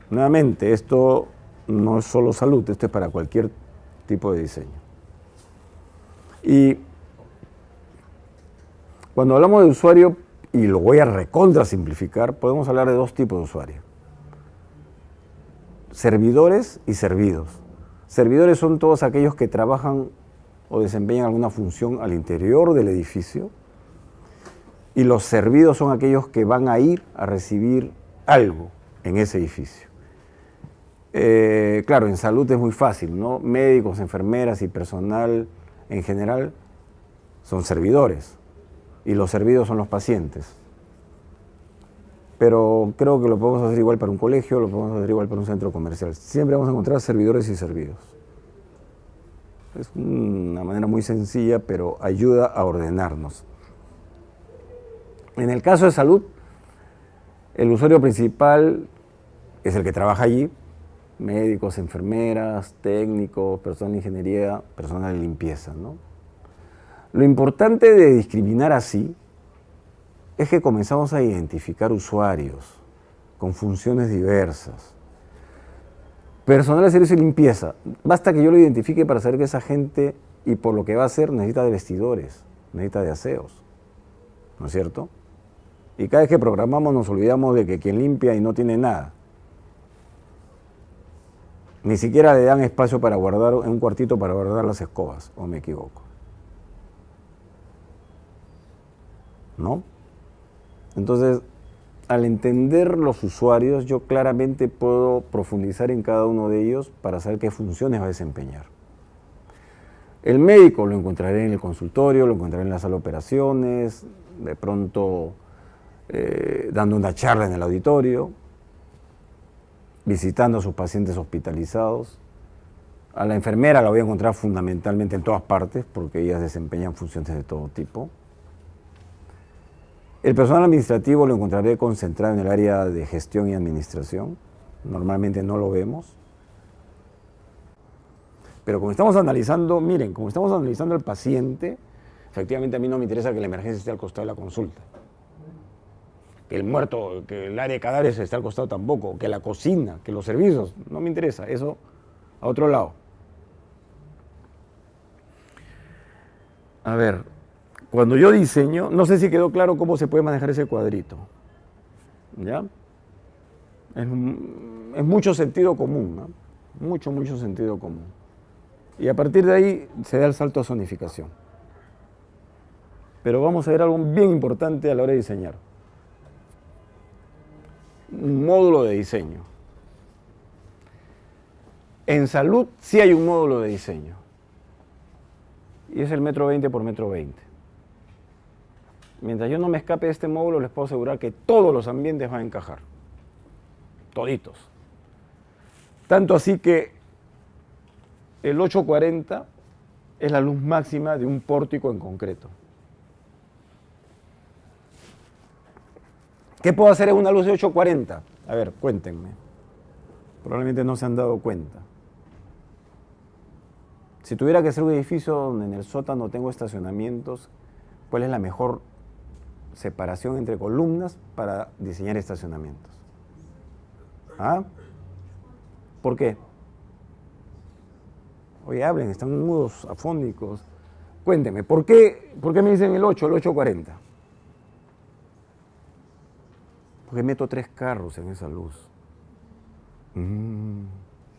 Nuevamente, esto no es solo salud, esto es para cualquier tipo de diseño. Y cuando hablamos de usuario, y lo voy a recontra simplificar, podemos hablar de dos tipos de usuarios. Servidores y servidos. Servidores son todos aquellos que trabajan o desempeñan alguna función al interior del edificio, y los servidos son aquellos que van a ir a recibir algo en ese edificio. Claro, en salud es muy fácil, ¿no? Médicos, enfermeras y personal en general son servidores, y los servidos son los pacientes. Pero creo que lo podemos hacer igual para un colegio, lo podemos hacer igual para un centro comercial. Siempre vamos a encontrar servidores y servidos. Es una manera muy sencilla, pero ayuda a ordenarnos. En el caso de salud, el usuario principal es el que trabaja allí: médicos, enfermeras, técnicos, personal de ingeniería, personal de limpieza, ¿no? Lo importante de discriminar así es que comenzamos a identificar usuarios con funciones diversas. Personal de servicio y limpieza, basta que yo lo identifique para saber que esa gente, y por lo que va a hacer, necesita de vestidores, necesita de aseos, ¿no es cierto? Y cada vez que programamos nos olvidamos de que quien limpia y no tiene nada. Ni siquiera le dan espacio para guardar, en un cuartito para guardar las escobas, ¿o me equivoco? ¿no? Entonces, al entender los usuarios, yo claramente puedo profundizar en cada uno de ellos para saber qué funciones va a desempeñar. El médico lo encontraré en el consultorio, lo encontraré en la sala de operaciones, de pronto dando una charla en el auditorio, visitando a sus pacientes hospitalizados. A la enfermera la voy a encontrar fundamentalmente en todas partes, porque ellas desempeñan funciones de todo tipo. El personal administrativo lo encontraré concentrado en el área de gestión y administración. Normalmente no lo vemos. Pero como estamos analizando, miren, como estamos analizando al paciente, efectivamente a mí no me interesa que la emergencia esté al costado de la consulta. Que el muerto, que el área de cadáveres esté al costado tampoco, que la cocina, que los servicios, no me interesa, eso a otro lado. A ver, cuando yo diseño, no sé si quedó claro cómo se puede manejar ese cuadrito. ¿Ya? Es mucho sentido común, ¿no? Mucho sentido común. Y a partir de ahí se da el salto a zonificación. Pero vamos a ver algo bien importante a la hora de diseñar. Un módulo de diseño. En salud sí hay un módulo de diseño. Y es el 1,20 m por 1,20 m. Mientras yo no me escape de este módulo, les puedo asegurar que todos los ambientes van a encajar. Toditos. Tanto así que el 840 es la luz máxima de un pórtico en concreto. ¿Qué puedo hacer en una luz de 840? A ver, cuéntenme. Probablemente no se han dado cuenta. Si tuviera que hacer un edificio donde en el sótano tengo estacionamientos, ¿cuál es la mejor separación entre columnas para diseñar estacionamientos? ¿Ah? ¿Por qué? Oye, hablen, están mudos, afónicos. Cuéntenme, ¿por qué me dicen el 840? Porque meto 3 carros en esa luz.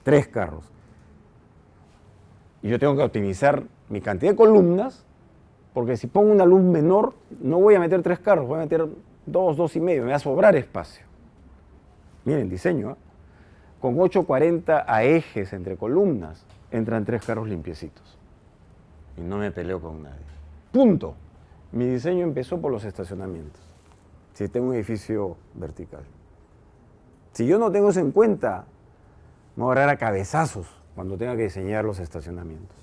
3 carros. Y yo tengo que optimizar mi cantidad de columnas, porque si pongo una luz menor, no voy a meter 3 carros, voy a meter 2, 2,5, me va a sobrar espacio. Miren, diseño, ¿eh? Con 840 a ejes entre columnas, entran 3 carros limpiecitos. Y no me peleo con nadie. Punto. Mi diseño empezó por los estacionamientos. Si tengo un edificio vertical. Si yo no tengo eso en cuenta, me voy a agarrar a cabezazos cuando tenga que diseñar los estacionamientos.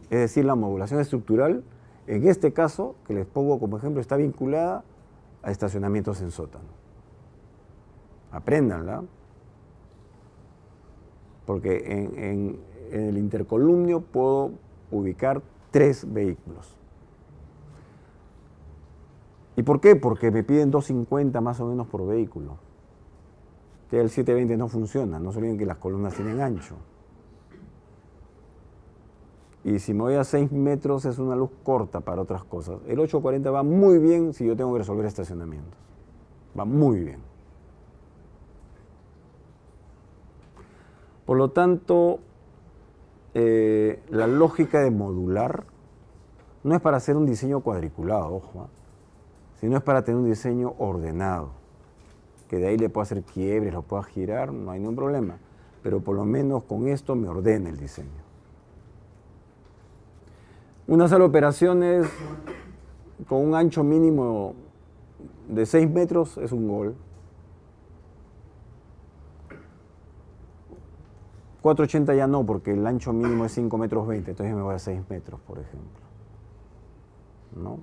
Es decir, la modulación estructural, en este caso, que les pongo como ejemplo, está vinculada a estacionamientos en sótano. Apréndanla, porque en el intercolumnio puedo ubicar 3 vehículos. ¿Y por qué? Porque me piden 250 más o menos por vehículo. Que el 720 no funciona, no se olviden que las columnas tienen ancho. Y si me voy a 6 metros es una luz corta para otras cosas. El 840 va muy bien si yo tengo que resolver estacionamientos. Va muy bien. Por lo tanto, la lógica de modular no es para hacer un diseño cuadriculado, ojo, sino es para tener un diseño ordenado, que de ahí le puedo hacer quiebres, lo puedo girar, no hay ningún problema, pero por lo menos con esto me ordena el diseño. Una sala de operaciones con un ancho mínimo de 6 metros es un gol. 480 ya no, porque el ancho mínimo es 5,20 metros, entonces me voy a 6 metros, por ejemplo. ¿No?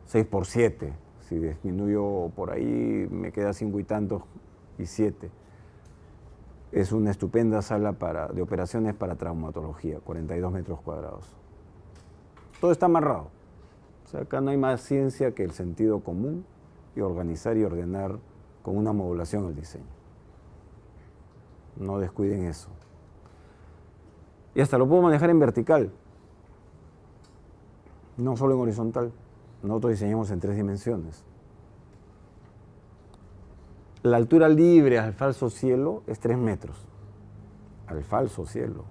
6 por 7, si disminuyo por ahí me queda 5 y tantos y 7. Es una estupenda sala de operaciones para traumatología, 42 metros cuadrados. Todo está amarrado. O sea, acá no hay más ciencia que el sentido común y organizar y ordenar con una modulación el diseño. No descuiden eso. Y hasta lo puedo manejar en vertical, no solo en horizontal. Nosotros diseñamos en 3 dimensiones. La altura libre al falso cielo es 3 metros. Al falso cielo.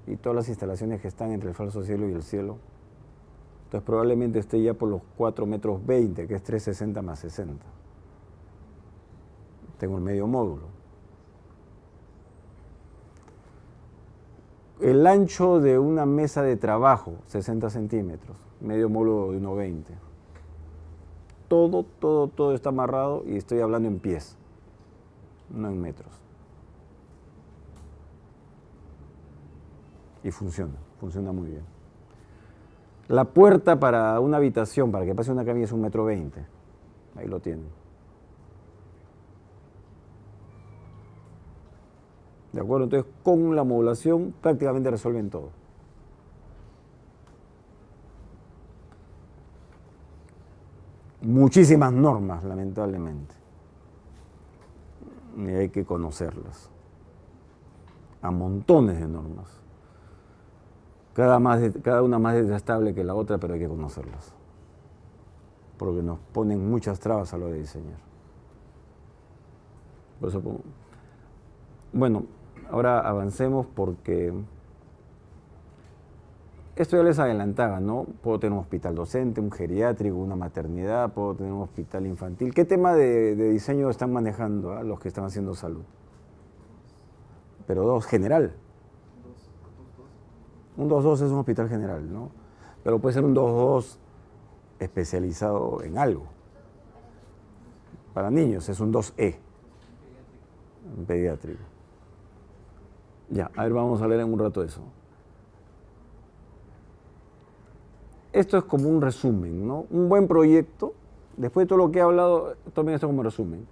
Y todas las instalaciones que están entre el falso cielo y el cielo. Entonces probablemente esté ya por los 4,20 metros, que es 360 más 60. Tengo el medio módulo. El ancho de una mesa de trabajo, 60 centímetros, medio módulo de 1,20. Todo está amarrado y estoy hablando en pies, no en metros. Y funciona muy bien. La puerta para una habitación, para que pase una camilla, es 1,20 metros. Ahí lo tienen. ¿De acuerdo? Entonces, con la modulación prácticamente resuelven todo. Muchísimas normas, lamentablemente. Y hay que conocerlas. A montones de normas. Cada una más desestable que la otra, pero hay que conocerlas. Porque nos ponen muchas trabas a lo de diseñar. Por eso, bueno, ahora avancemos porque esto ya les adelantaba, ¿no? Puedo tener un hospital docente, un geriátrico, una maternidad, puedo tener un hospital infantil. ¿Qué tema de diseño están manejando los que están haciendo salud? Pero general. Un 2-2 es un hospital general, ¿no? Pero puede ser un 2-2 especializado en algo. Para niños es un 2E, un pediátrico. Ya, a ver, vamos a leer en un rato eso. Esto es como un resumen, ¿no? Un buen proyecto, después de todo lo que he hablado, tomen esto como resumen.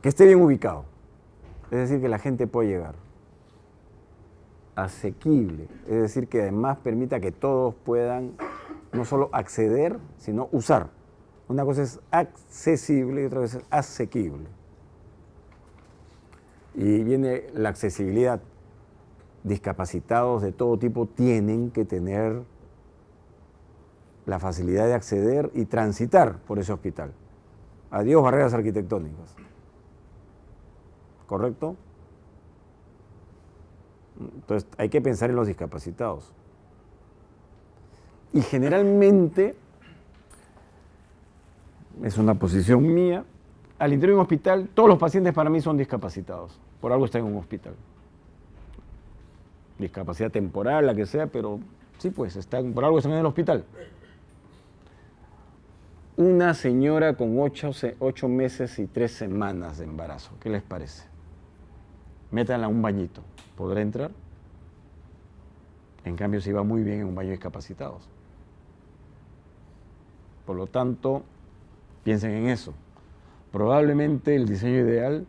Que esté bien ubicado, es decir, que la gente pueda llegar. Asequible, es decir, que además permita que todos puedan no solo acceder, sino usar. Una cosa es accesible y otra cosa es asequible. Y viene la accesibilidad. Discapacitados de todo tipo tienen que tener la facilidad de acceder y transitar por ese hospital. Adiós barreras arquitectónicas. ¿Correcto? Entonces hay que pensar en los discapacitados. Y generalmente, es una posición mía, al interior de un hospital, todos los pacientes para mí son discapacitados. Por algo están en un hospital. Discapacidad temporal, la que sea, pero sí, pues, por algo están en el hospital. Una señora con 8 meses y 3 semanas de embarazo, ¿qué les parece? Métanla a un bañito. ¿Podrá entrar? En cambio, si va muy bien en un baño de discapacitados. Por lo tanto, piensen en eso. Probablemente el diseño ideal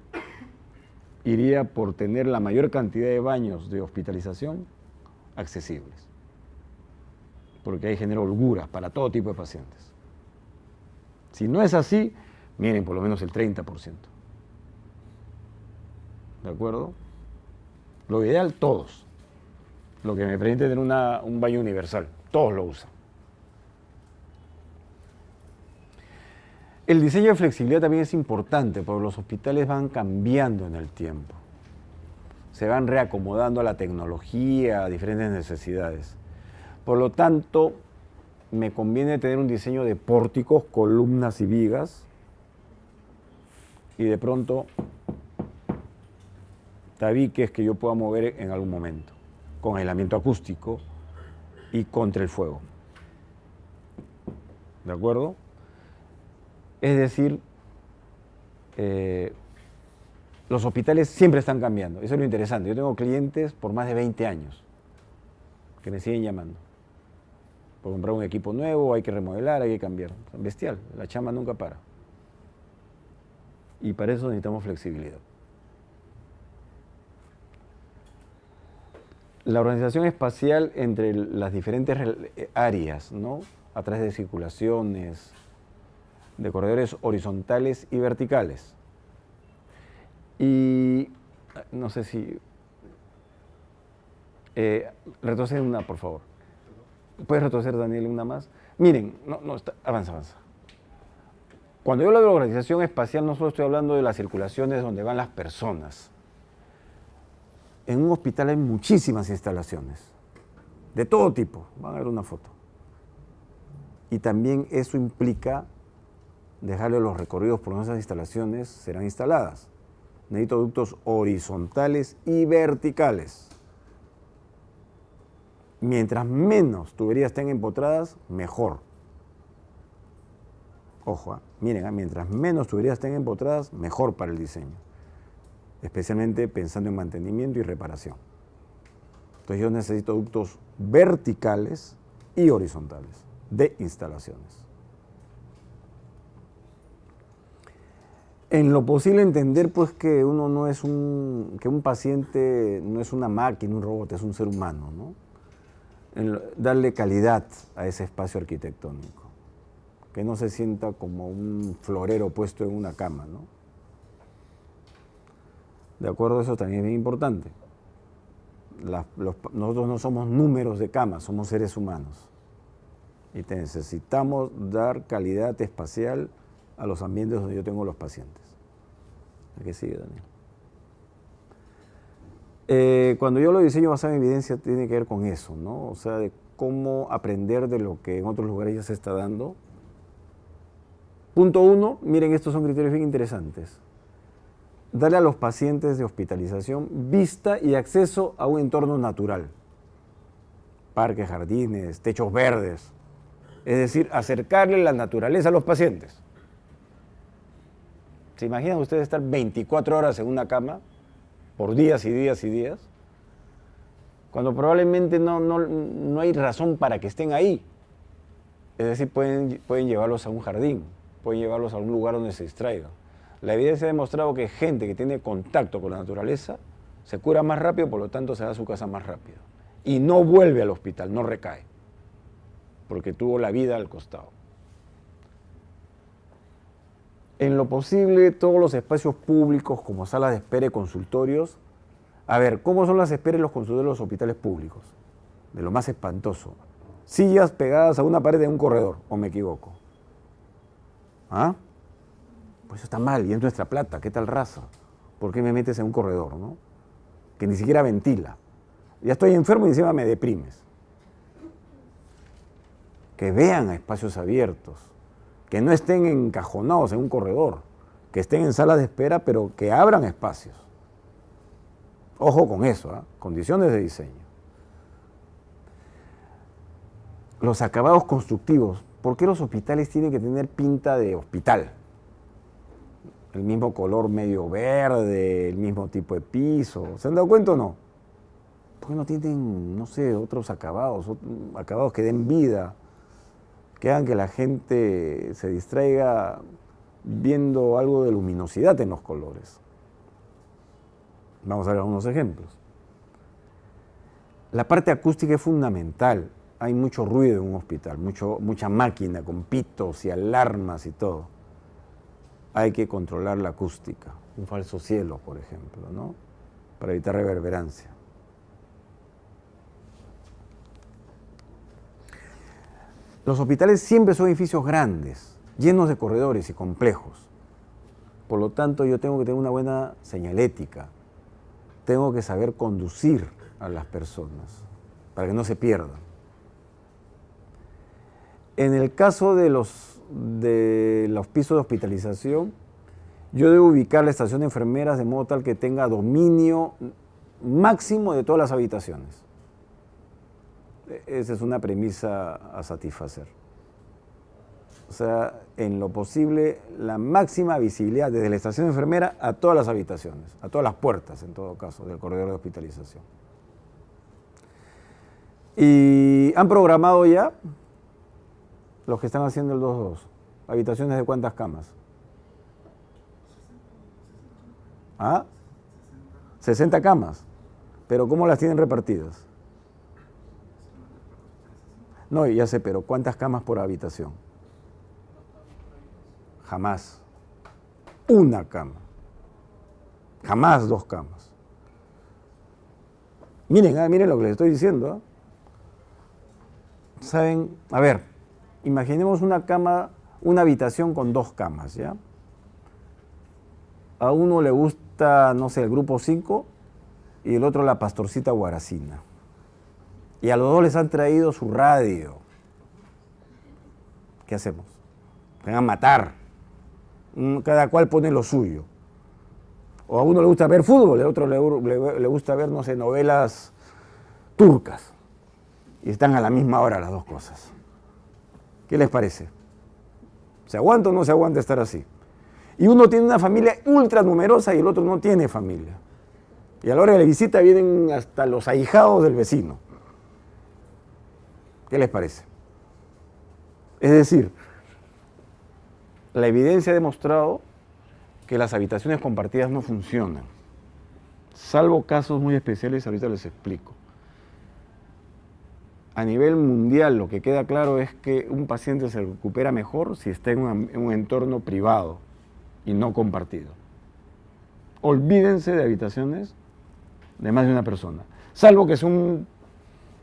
iría por tener la mayor cantidad de baños de hospitalización accesibles. Porque ahí genera holguras para todo tipo de pacientes. Si no es así, miren por lo menos el 30%. ¿De acuerdo? Lo ideal, todos. Lo que me permite tener un baño universal. Todos lo usan. El diseño de flexibilidad también es importante porque los hospitales van cambiando en el tiempo. Se van reacomodando a la tecnología, a diferentes necesidades. Por lo tanto, me conviene tener un diseño de pórticos, columnas y vigas y de pronto tabiques que yo pueda mover en algún momento, con aislamiento acústico y contra el fuego. ¿De acuerdo? Es decir, los hospitales siempre están cambiando. Eso es lo interesante. Yo tengo clientes por más de 20 años que me siguen llamando. Por comprar un equipo nuevo, hay que remodelar, hay que cambiar. Bestial, la chamba nunca para. Y para eso necesitamos flexibilidad. La organización espacial entre las diferentes áreas, ¿no? A través de circulaciones, de corredores horizontales y verticales. Y no sé si... retrocede una, por favor. ¿Puedes retroceder, Daniel, una más? Miren, avanza. Cuando yo hablo de la organización espacial, no solo estoy hablando de las circulaciones donde van las personas. En un hospital hay muchísimas instalaciones, de todo tipo. Van a ver una foto. Y también eso implica dejarle los recorridos por donde esas instalaciones serán instaladas. Necesito ductos horizontales y verticales. Mientras menos tuberías estén empotradas, mejor. Ojo, miren, mientras menos tuberías estén empotradas, mejor para el diseño. Especialmente pensando en mantenimiento y reparación. Entonces yo necesito ductos verticales y horizontales de instalaciones. En lo posible entender pues que uno no es que un paciente no es una máquina, un robot, es un ser humano, ¿no? Darle calidad a ese espacio arquitectónico, que no se sienta como un florero puesto en una cama, ¿no? ¿De acuerdo? Eso también es bien importante. Nosotros no somos números de camas, somos seres humanos. Y necesitamos dar calidad espacial a los ambientes donde yo tengo los pacientes. ¿A qué sigue, Daniel? Cuando yo lo diseño basado en evidencia, tiene que ver con eso, ¿no? O sea, de cómo aprender de lo que en otros lugares ya se está dando. Punto 1, miren, estos son criterios bien interesantes. Darle a los pacientes de hospitalización vista y acceso a un entorno natural. Parques, jardines, techos verdes. Es decir, acercarle la naturaleza a los pacientes. ¿Se imaginan ustedes estar 24 horas en una cama por días y días y días? Cuando probablemente no hay razón para que estén ahí. Es decir, pueden llevarlos a un jardín, pueden llevarlos a un lugar donde se distraigan. La evidencia ha demostrado que gente que tiene contacto con la naturaleza se cura más rápido, por lo tanto se va a su casa más rápido. Y no vuelve al hospital, no recae, porque tuvo la vida al costado. En lo posible, todos los espacios públicos, como salas de espera y consultorios. A ver, ¿cómo son las esperas y los consultorios de los hospitales públicos? De lo más espantoso. Sillas pegadas a una pared de un corredor, ¿o me equivoco? ¿Ah? Pues eso está mal, y es nuestra plata, ¿qué tal raza? ¿Por qué me metes en un corredor, no? Que ni siquiera ventila. Ya estoy enfermo y encima me deprimes. Que vean a espacios abiertos, que no estén encajonados en un corredor, que estén en salas de espera, pero que abran espacios. Ojo con eso, ¿eh? Condiciones de diseño. Los acabados constructivos. ¿Por qué los hospitales tienen que tener pinta de hospital? El mismo color medio verde, el mismo tipo de piso. ¿Se han dado cuenta o no? ¿Por qué no tienen, no sé, otros acabados que den vida, que hagan que la gente se distraiga viendo algo de luminosidad en los colores? Vamos a ver algunos ejemplos. La parte acústica es fundamental. Hay mucho ruido en un hospital, mucha máquina con pitos y alarmas y todo. Hay que controlar la acústica. Un falso cielo, por ejemplo, ¿no? Para evitar reverberancia. Los hospitales siempre son edificios grandes, llenos de corredores y complejos. Por lo tanto, yo tengo que tener una buena señalética. Tengo que saber conducir a las personas para que no se pierdan. En el caso de los pisos de hospitalización, yo debo ubicar la estación de enfermeras de modo tal que tenga dominio máximo de todas las habitaciones. Esa es una premisa a satisfacer. O sea, en lo posible, la máxima visibilidad desde la estación de enfermera a todas las habitaciones, a todas las puertas, en todo caso, del corredor de hospitalización. Y han programado ya los que están haciendo el 2-2. ¿Habitaciones de cuántas camas? ¿Ah? 60 camas. ¿Pero cómo las tienen repartidas? No, ya sé, pero ¿cuántas camas por habitación? Jamás. Una cama. Jamás 2 camas. Miren, miren lo que les estoy diciendo. ¿Saben? A ver, imaginemos una cama, una habitación con 2 camas, ¿ya? A uno le gusta, no sé, el grupo 5 y el otro la pastorcita Guaracina. Y a los dos les han traído su radio. ¿qué hacemos? Van a matar. Cada cual pone lo suyo. O a uno le gusta ver fútbol, al otro le gusta ver, no sé, novelas turcas. Y están a la misma hora las dos cosas. ¿Qué les parece? ¿Se aguanta o no se aguanta estar así? Y uno tiene una familia ultra numerosa y el otro no tiene familia. Y a la hora de la visita vienen hasta los ahijados del vecino. ¿Qué les parece? Es decir, la evidencia ha demostrado que las habitaciones compartidas no funcionan. Salvo casos muy especiales, ahorita les explico. A nivel mundial, lo que queda claro es que un paciente se recupera mejor si está en un entorno privado y no compartido. Olvídense de habitaciones de más de una persona. Salvo que es un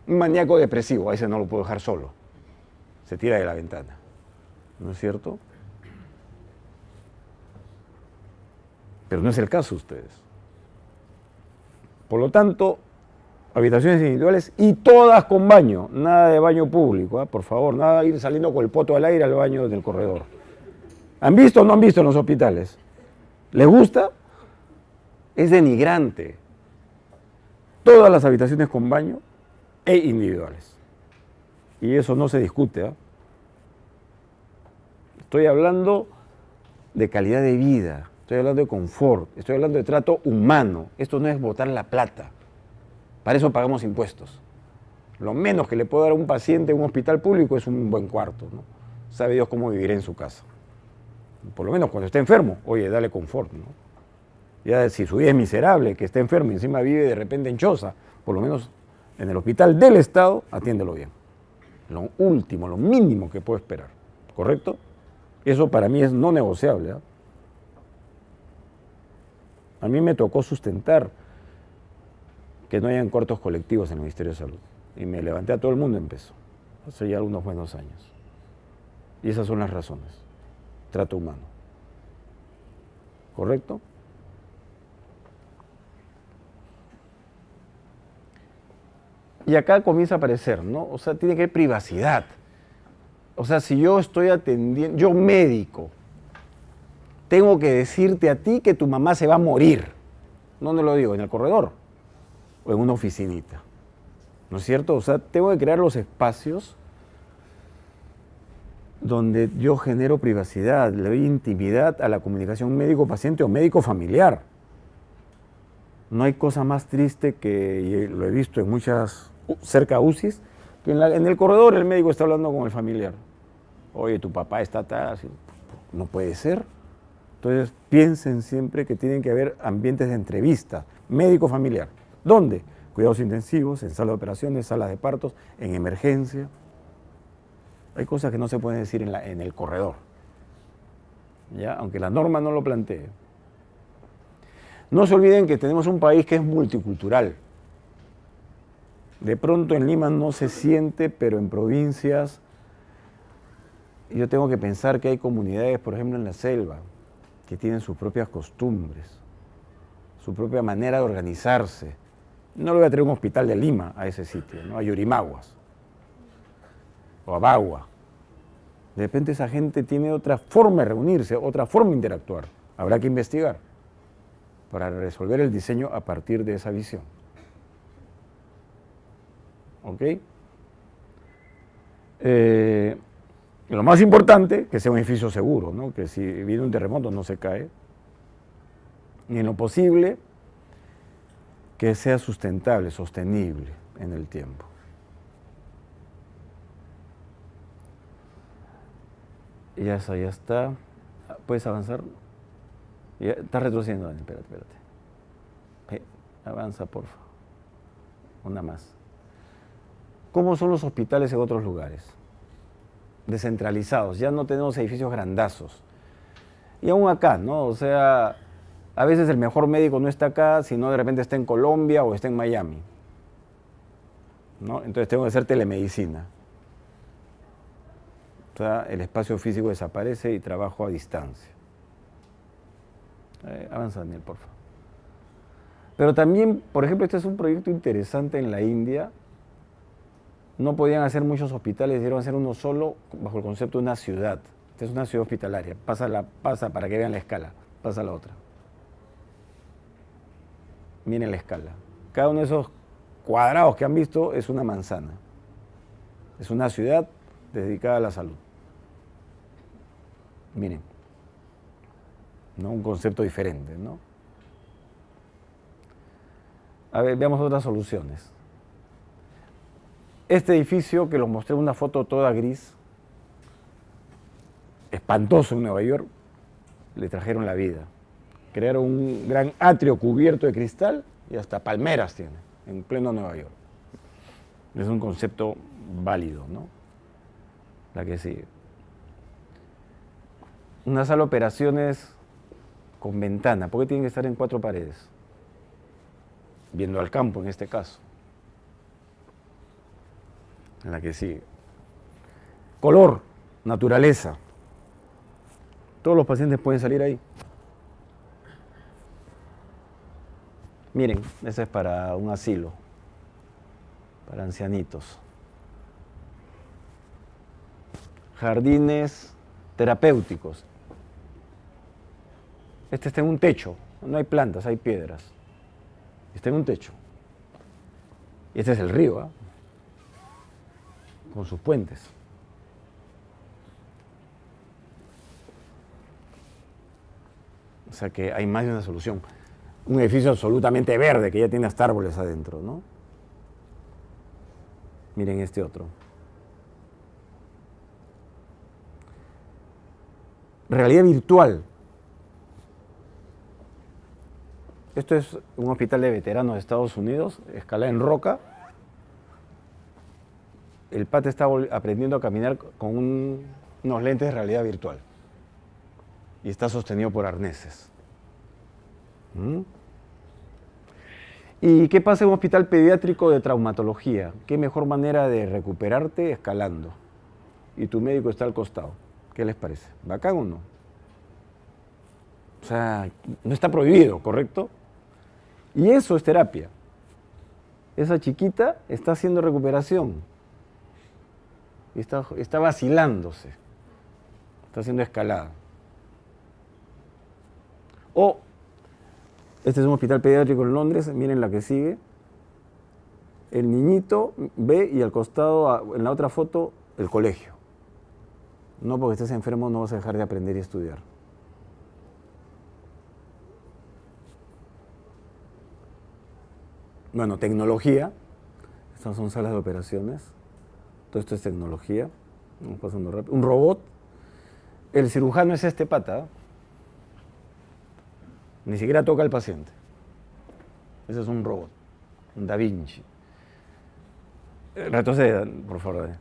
maníaco depresivo, a ese no lo puedo dejar solo. Se tira de la ventana. ¿No es cierto? Pero no es el caso de ustedes. Por lo tanto, habitaciones individuales y todas con baño. Nada de baño público, ¿eh? Por favor, nada de ir saliendo con el poto al aire al baño del corredor. ¿Han visto o no han visto en los hospitales? ¿Les gusta? Es denigrante. Todas las habitaciones con baño e individuales. Y eso no se discute, ¿eh? Estoy hablando de calidad de vida, estoy hablando de confort, estoy hablando de trato humano. Esto no es botar la plata. Para eso pagamos impuestos. Lo menos que le puedo dar a un paciente en un hospital público es un buen cuarto, ¿no? Sabe Dios cómo vivirá en su casa. Por lo menos cuando esté enfermo, oye, dale confort, ¿no? Ya si su vida es miserable, que esté enfermo y encima vive de repente en choza, por lo menos en el hospital del Estado, atiéndelo bien. Lo último, lo mínimo que puedo esperar, ¿correcto? Eso para mí es no negociable, ¿eh? A mí me tocó sustentar que no hayan cortos colectivos en el Ministerio de Salud. Y me levanté a todo el mundo en peso. Hace ya algunos buenos años. Y esas son las razones. Trato humano. ¿Correcto? Y acá comienza a aparecer, ¿no? O sea, tiene que haber privacidad. O sea, si yo estoy atendiendo, yo médico, tengo que decirte a ti que tu mamá se va a morir. ¿Dónde lo digo? ¿En el corredor? ¿O en una oficinita? ¿No es cierto? O sea, tengo que crear los espacios donde yo genero privacidad, le doy intimidad a la comunicación médico-paciente o médico-familiar. No hay cosa más triste que, y lo he visto en muchas, cerca UCIs, que en el corredor el médico está hablando con el familiar. Oye, tu papá está tal, así. No puede ser. Entonces, piensen siempre que tienen que haber ambientes de entrevista, médico-familiar. ¿Dónde? Cuidados intensivos, en sala de operaciones, salas de partos, en emergencia. Hay cosas que no se pueden decir en el corredor, ¿ya? Aunque la norma no lo plantee. No se olviden que tenemos un país que es multicultural. De pronto en Lima no se siente, pero en provincias yo tengo que pensar que hay comunidades, por ejemplo en la selva, que tienen sus propias costumbres, su propia manera de organizarse. No le voy a traer un hospital de Lima a ese sitio, ¿no? A Yurimaguas o a Bagua. De repente esa gente tiene otra forma de reunirse, otra forma de interactuar. Habrá que investigar para resolver el diseño a partir de esa visión. ¿Ok? Lo más importante, que sea un edificio seguro, ¿no? Que si viene un terremoto no se cae. Y en lo posible, que sea sustentable, sostenible en el tiempo. Ya está. ¿Puedes avanzar? Ya, estás retrocediendo, Dani, espérate. Avanza, por favor. Una más. ¿Cómo son los hospitales en otros lugares? Descentralizados, ya no tenemos edificios grandazos. Y aún acá, ¿no? O sea, a veces el mejor médico no está acá, sino de repente está en Colombia o está en Miami, ¿no? Entonces tengo que hacer telemedicina. O sea, el espacio físico desaparece y trabajo a distancia. Avanza, Daniel, por favor. Pero también, por ejemplo, este es un proyecto interesante en la India, No podían hacer muchos hospitales, decidieron hacer uno solo bajo el concepto de una ciudad. Esta es una ciudad hospitalaria. Pasa para que vean la escala. Pasa a la otra. Miren la escala. Cada uno de esos cuadrados que han visto es una manzana. Es una ciudad dedicada a la salud. Miren. ¿No? Un concepto diferente, ¿no? A ver, veamos otras soluciones. Este edificio, que los mostré en una foto toda gris, espantoso en Nueva York, le trajeron la vida. Crearon un gran atrio cubierto de cristal y hasta palmeras tiene, en pleno Nueva York. Es un concepto válido, ¿no? La que sigue. Una sala de operaciones con ventana. ¿Por qué tienen que estar en 4 paredes? Viendo al campo en este caso. En la que sigue. Color, naturaleza. Todos los pacientes pueden salir ahí. Miren, ese es para un asilo, para ancianitos. Jardines terapéuticos. Este está en un techo, no hay plantas, hay piedras. Está en un techo. Y este es el río, ¿eh? Con sus puentes. O sea que hay más de una solución. Un edificio absolutamente verde que ya tiene hasta árboles adentro, ¿no? Miren este otro. Realidad virtual. Esto es un hospital de veteranos de Estados Unidos, escala en roca. El pata está aprendiendo a caminar con unos lentes de realidad virtual. Y está sostenido por arneses. ¿Y qué pasa en un hospital pediátrico de traumatología? ¿Qué mejor manera de recuperarte escalando? Y tu médico está al costado. ¿Qué les parece? ¿Bacán o no? O sea, no está prohibido, ¿correcto? Y eso es terapia. Esa chiquita está haciendo recuperación. Y está vacilándose. Está haciendo escalada. O, este es un hospital pediátrico en Londres, miren la que sigue. El niñito ve y al costado, en la otra foto, el colegio. No porque estés enfermo no vas a dejar de aprender y estudiar. Bueno, tecnología. Estas son salas de operaciones. Todo esto es tecnología. Vamos pasando rápido. Un robot. El cirujano es este pata. Ni siquiera toca al paciente. Ese es un robot. Un Da Vinci. Retroceda, por favor.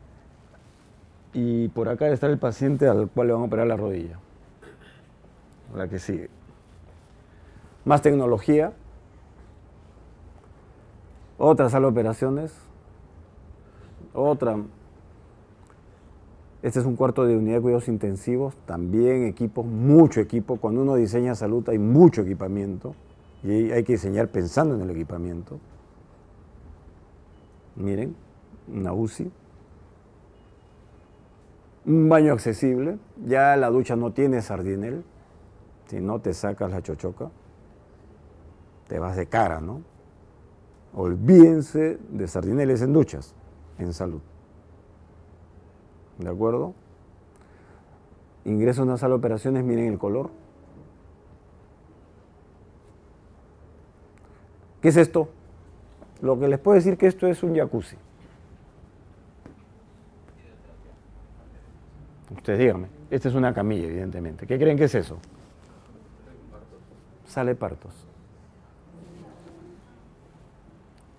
Y por acá está el paciente al cual le van a operar la rodilla. La que sigue. Más tecnología. Otra sala de operaciones. Otra. Este es un cuarto de unidad de cuidados intensivos. También equipos, mucho equipo. Cuando uno diseña salud hay mucho equipamiento. Y hay que diseñar pensando en el equipamiento. Miren, una UCI. Un baño accesible. Ya la ducha no tiene sardinel. Si no te sacas la chochoca, te vas de cara, ¿no? Olvídense de sardineles en duchas, en salud. ¿De acuerdo? Ingreso a una sala de operaciones, miren el color. ¿Qué es esto? Lo que les puedo decir que esto es un jacuzzi. Ustedes díganme. Esta es una camilla, evidentemente. ¿Qué creen que es eso? Sala de partos.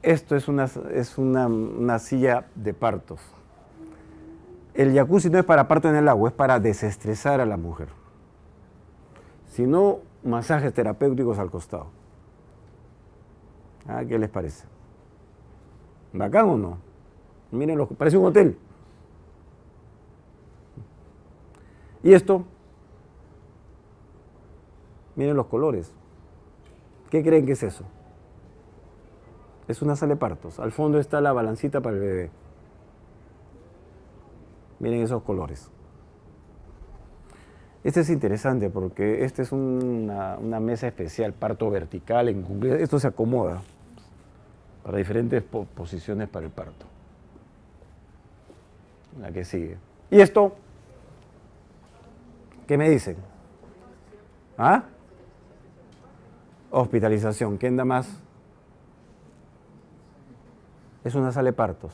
Esto es una silla de partos. El jacuzzi no es para parto en el agua, es para desestresar a la mujer. Si no, masajes terapéuticos al costado. ¿Qué les parece? ¿Bacán o no? Miren, parece un hotel. ¿Y esto? Miren los colores. ¿Qué creen que es eso? Es una sala de partos. Al fondo está la balancita para el bebé. Miren esos colores. Este es interesante porque este es una mesa especial, parto vertical, esto se acomoda para diferentes posiciones para el parto. La que sigue. ¿Y esto? ¿Qué me dicen? ¿Ah? Hospitalización. ¿Quién da más? Es una sala de partos.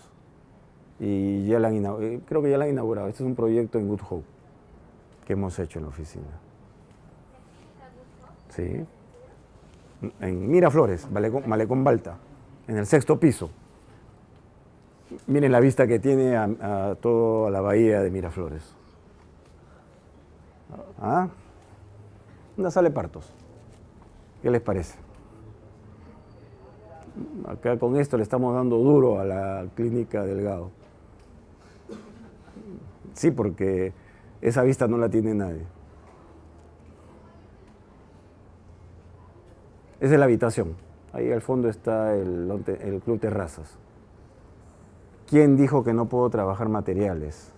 Y ya creo que ya la han inaugurado. Este es un proyecto en Good Hope que hemos hecho en la oficina. Sí. En Miraflores, Malecón Balta, en el 6º piso. Miren la vista que tiene a toda la bahía de Miraflores. ¿Ah? Una sala de partos. ¿Qué les parece? Acá con esto le estamos dando duro a la clínica Delgado. Sí, porque esa vista no la tiene nadie. Esa es la habitación. Ahí al fondo está el Club Terrazas. ¿Quién dijo que no puedo trabajar materiales?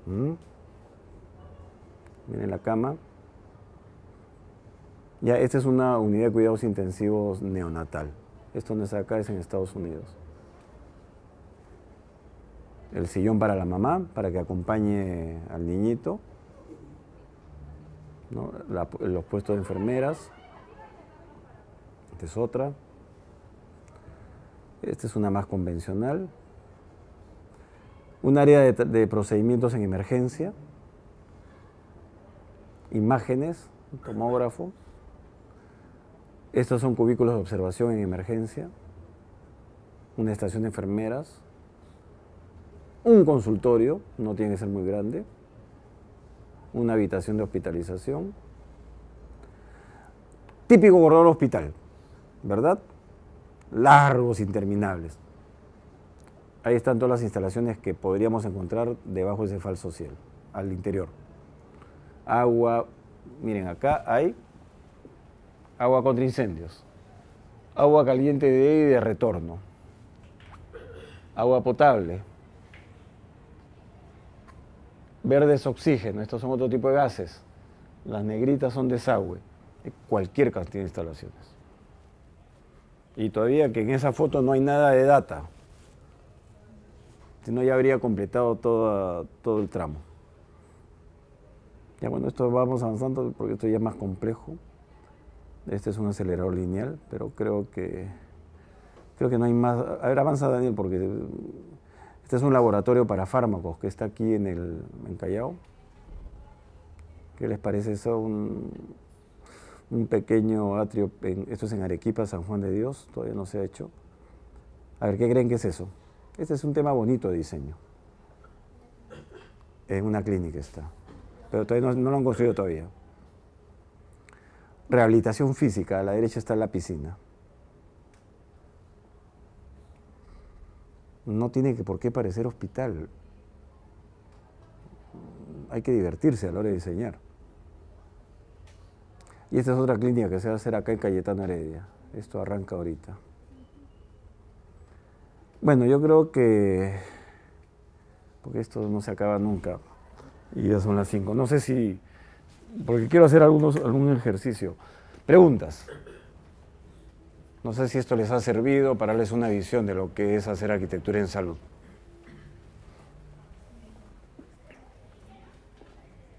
Miren la cama. Ya, esta es una unidad de cuidados intensivos neonatal. Esto no es acá, es en Estados Unidos. El sillón para la mamá, para que acompañe al niñito. ¿No? Los puestos de enfermeras. Esta es otra. Esta es una más convencional. Un área de procedimientos en emergencia. Imágenes, un tomógrafo. Estos son cubículos de observación en emergencia. Una estación de enfermeras. Un consultorio, no tiene que ser muy grande. Una habitación de hospitalización. Típico corredor hospital, ¿verdad? Largos, interminables. Ahí están todas las instalaciones que podríamos encontrar debajo de ese falso cielo, al interior. Agua, miren acá hay agua contra incendios, agua caliente de ida y de retorno, agua potable, verde es oxígeno, estos son otro tipo de gases, las negritas son desagüe, cualquier cantidad de instalaciones. Y todavía que en esa foto no hay nada de data, si no ya habría completado todo el tramo. Ya bueno, esto vamos avanzando porque esto ya es más complejo. Este es un acelerador lineal, pero creo que no hay más. A ver, avanza Daniel, porque este es un laboratorio para fármacos que está aquí en Callao. ¿Qué les parece eso? Un pequeño atrio, esto es en Arequipa, San Juan de Dios, todavía no se ha hecho. A ver, ¿qué creen que es eso? Este es un tema bonito de diseño. En una clínica está, pero todavía no lo han construido todavía. Rehabilitación física, a la derecha está la piscina. No tiene por qué parecer hospital. Hay que divertirse a la hora de diseñar. Y esta es otra clínica que se va a hacer acá en Cayetano Heredia. Esto arranca ahorita. Bueno, yo creo que, porque esto no se acaba nunca, y ya son las 5. No sé si, porque quiero hacer algún ejercicio. Preguntas. No sé si esto les ha servido para darles una visión de lo que es hacer arquitectura en salud.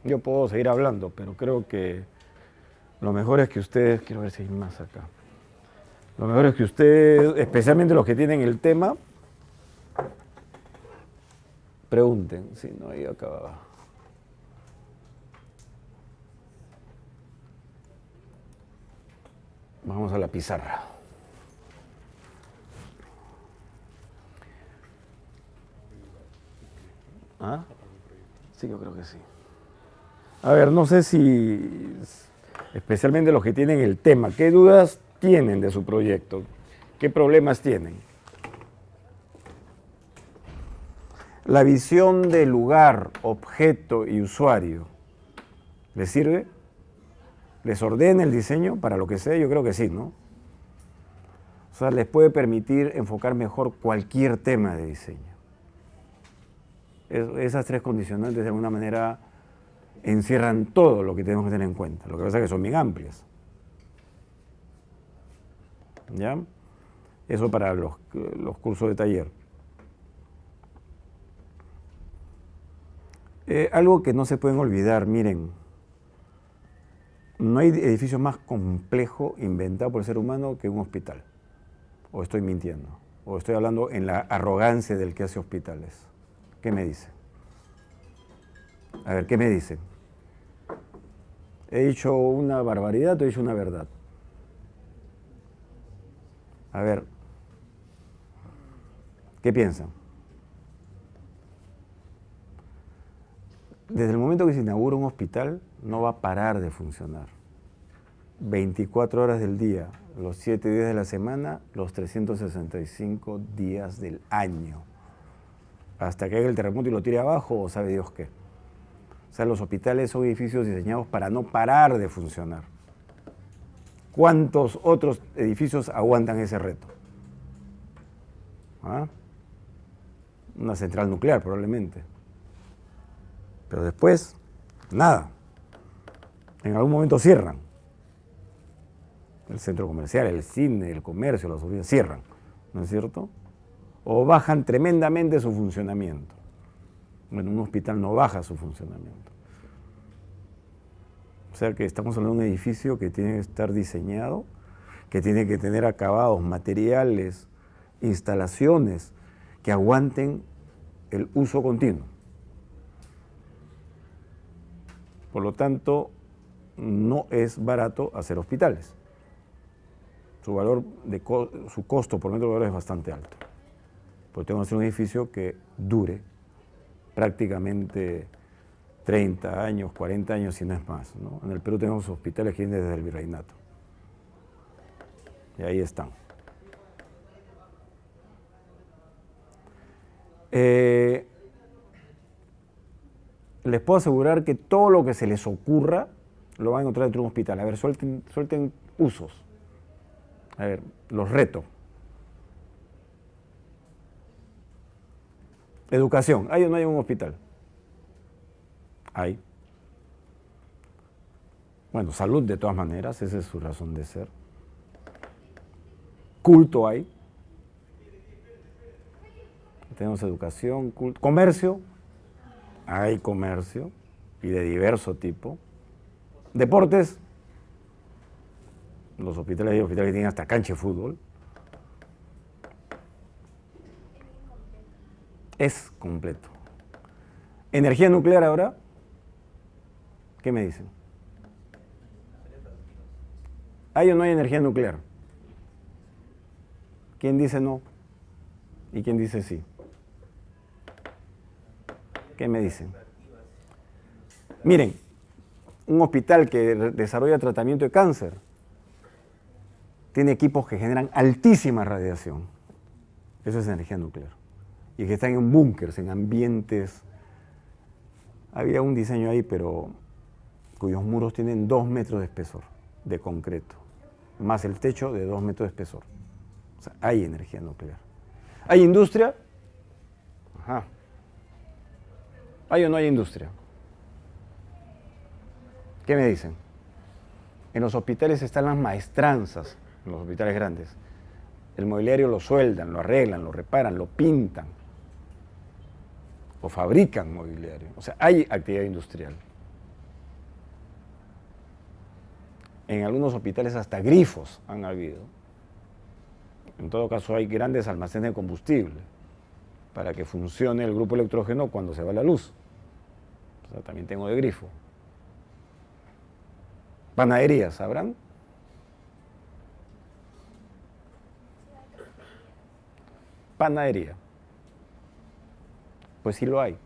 Yo puedo seguir hablando, pero creo que lo mejor es que ustedes, quiero ver si hay más acá. Lo mejor es que ustedes, especialmente los que tienen el tema, pregunten. Sí, no, ahí acababa. Vamos a la pizarra. ¿Ah? Sí, yo creo que sí. A ver, no sé si, especialmente los que tienen el tema, ¿qué dudas tienen de su proyecto? ¿Qué problemas tienen? La visión de lugar, objeto y usuario, ¿les sirve? ¿Les ordena el diseño para lo que sea? Yo creo que sí, ¿no? O sea, les puede permitir enfocar mejor cualquier tema de diseño. Esas tres condicionantes de alguna manera encierran todo lo que tenemos que tener en cuenta. Lo que pasa es que son bien amplias. ¿Ya? Eso para los cursos de taller. Algo que no se pueden olvidar, miren, no hay edificio más complejo inventado por el ser humano que un hospital. O estoy mintiendo, o estoy hablando en la arrogancia del que hace hospitales. ¿Qué me dice? A ver, ¿qué me dice? ¿He dicho una barbaridad o he dicho una verdad? A ver, ¿qué piensan? Desde el momento que se inaugura un hospital, no va a parar de funcionar. 24 horas del día, los 7 días de la semana, los 365 días del año. Hasta que haga el terremoto y lo tire abajo, o sabe Dios qué. O sea, los hospitales son edificios diseñados para no parar de funcionar. ¿Cuántos otros edificios aguantan ese reto? ¿Ah? Una central nuclear, probablemente. Pero después, nada. En algún momento cierran. El centro comercial, el cine, el comercio, las oficinas cierran, ¿no es cierto? O bajan tremendamente su funcionamiento. Bueno, un hospital no baja su funcionamiento. O sea que estamos hablando de un edificio que tiene que estar diseñado, que tiene que tener acabados, materiales, instalaciones que aguanten el uso continuo. Por lo tanto, no es barato hacer hospitales. Su costo por metro cuadrado es bastante alto. Porque tengo que hacer un edificio que dure prácticamente 30 años, 40 años, si no es más, ¿no? En el Perú tenemos hospitales que vienen desde el virreinato. Y ahí están. Les puedo asegurar que todo lo que se les ocurra lo van a encontrar dentro de un hospital. A ver, suelten usos. A ver, los reto. Educación. ¿Hay o no hay un hospital? Hay. Bueno, salud de todas maneras, esa es su razón de ser. Culto hay. Tenemos educación, culto. Comercio. Hay comercio y de diverso tipo. Deportes. Los hospitales hay hospitales que tienen hasta cancha de fútbol. Es completo. Energía nuclear ahora. ¿Qué me dicen? ¿Hay o no hay energía nuclear? ¿Quién dice no? ¿Y quién dice sí? ¿Qué me dicen? Miren, un hospital que desarrolla tratamiento de cáncer tiene equipos que generan altísima radiación. Eso es energía nuclear. Y que están en búnkers, en ambientes. Había un diseño ahí, pero cuyos muros tienen 2 metros de espesor de concreto, más el techo de 2 metros de espesor. O sea, hay energía nuclear. ¿Hay industria? Ajá. ¿Hay o no hay industria? ¿Qué me dicen? En los hospitales están las maestranzas, en los hospitales grandes. El mobiliario lo sueldan, lo arreglan, lo reparan, lo pintan. O fabrican mobiliario. O sea, hay actividad industrial. En algunos hospitales hasta grifos han habido. En todo caso hay grandes almacenes de combustible para que funcione el grupo electrógeno cuando se va la luz. O sea, también tengo de grifo. Panaderías, ¿sabrán? Panadería. Pues sí lo hay.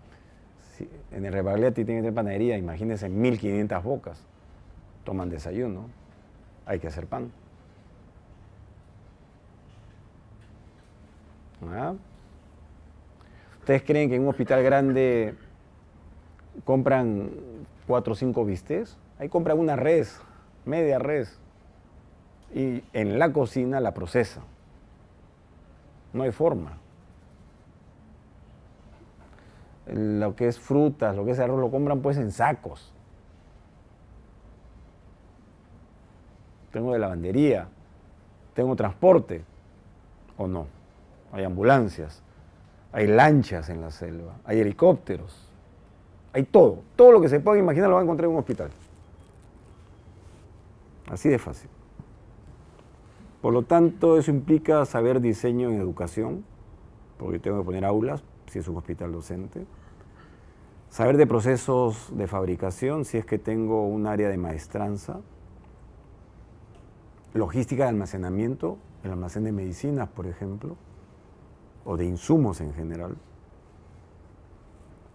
Sí, en el Rebagliati tiene que tener panadería, imagínense 1500 bocas. Toman desayuno, hay que hacer pan. ¿Ah? ¿Ustedes creen que en un hospital grande compran 4 o 5 bistecs? Ahí compran una res, media res, y en la cocina la procesan. No hay forma. lo que es frutas, lo que es arroz, lo compran pues en sacos. Tengo de lavandería, tengo transporte, ¿o no? Hay ambulancias, hay lanchas en la selva, hay helicópteros, hay todo. Todo lo que se pueda imaginar lo va a encontrar en un hospital. Así de fácil. Por lo tanto, eso implica saber diseño en educación, porque tengo que poner aulas, si es un hospital docente. Saber de procesos de fabricación, si es que tengo un área de maestranza. Logística de almacenamiento, el almacén de medicinas, por ejemplo, o de insumos en general.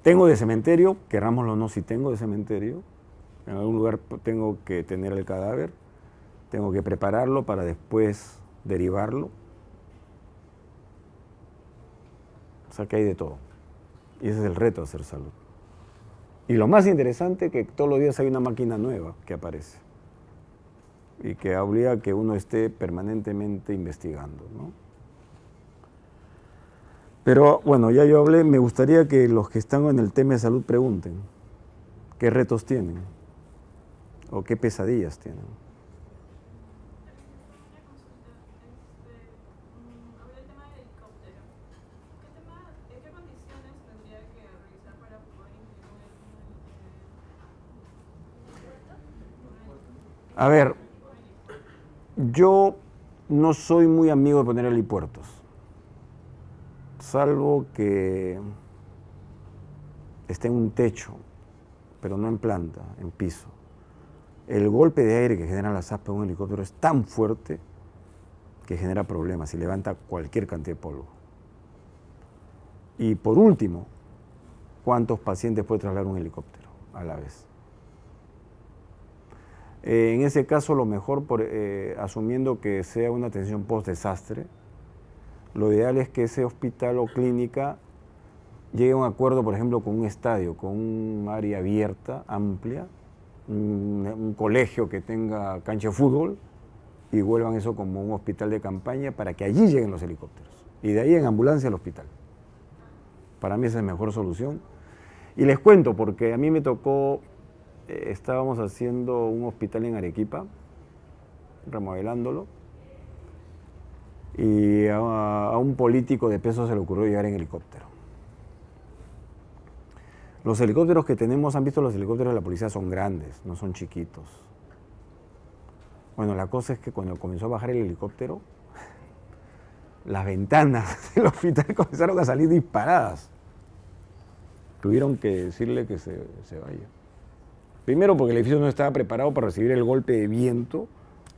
Tengo de cementerio, querrámoslo o no, si tengo de cementerio. En algún lugar tengo que tener el cadáver, tengo que prepararlo para después derivarlo. O sea que hay de todo. Y ese es el reto de hacer salud. Y lo más interesante es que todos los días hay una máquina nueva que aparece y que obliga a que uno esté permanentemente investigando, ¿no? Pero bueno, ya yo hablé, me gustaría que los que están en el tema de salud pregunten qué retos tienen o qué pesadillas tienen. Hablé del tema del helicóptero. ¿Qué condiciones tendría que realizar para poder incluir A ver, yo no soy muy amigo de poner helipuertos, salvo que esté en un techo, pero no en planta, en piso. El golpe de aire que genera las aspas de un helicóptero es tan fuerte que genera problemas y levanta cualquier cantidad de polvo. Y por último, ¿cuántos pacientes puede trasladar un helicóptero a la vez? En ese caso, lo mejor, asumiendo que sea una atención post-desastre, lo ideal es que ese hospital o clínica llegue a un acuerdo, por ejemplo, con un estadio, con un área abierta, amplia, un colegio que tenga cancha de fútbol, y vuelvan eso como un hospital de campaña para que allí lleguen los helicópteros. Y de ahí en ambulancia al hospital. Para mí esa es la mejor solución. Y les cuento, porque a mí me tocó, estábamos haciendo un hospital en Arequipa, remodelándolo, y a un político de peso se le ocurrió llegar en helicóptero. Los helicópteros que tenemos, han visto los helicópteros de la policía, son grandes, no son chiquitos. Bueno, la cosa es que cuando comenzó a bajar el helicóptero, las ventanas del hospital comenzaron a salir disparadas. Tuvieron que decirle que se vaya. Primero porque el edificio no estaba preparado para recibir el golpe de viento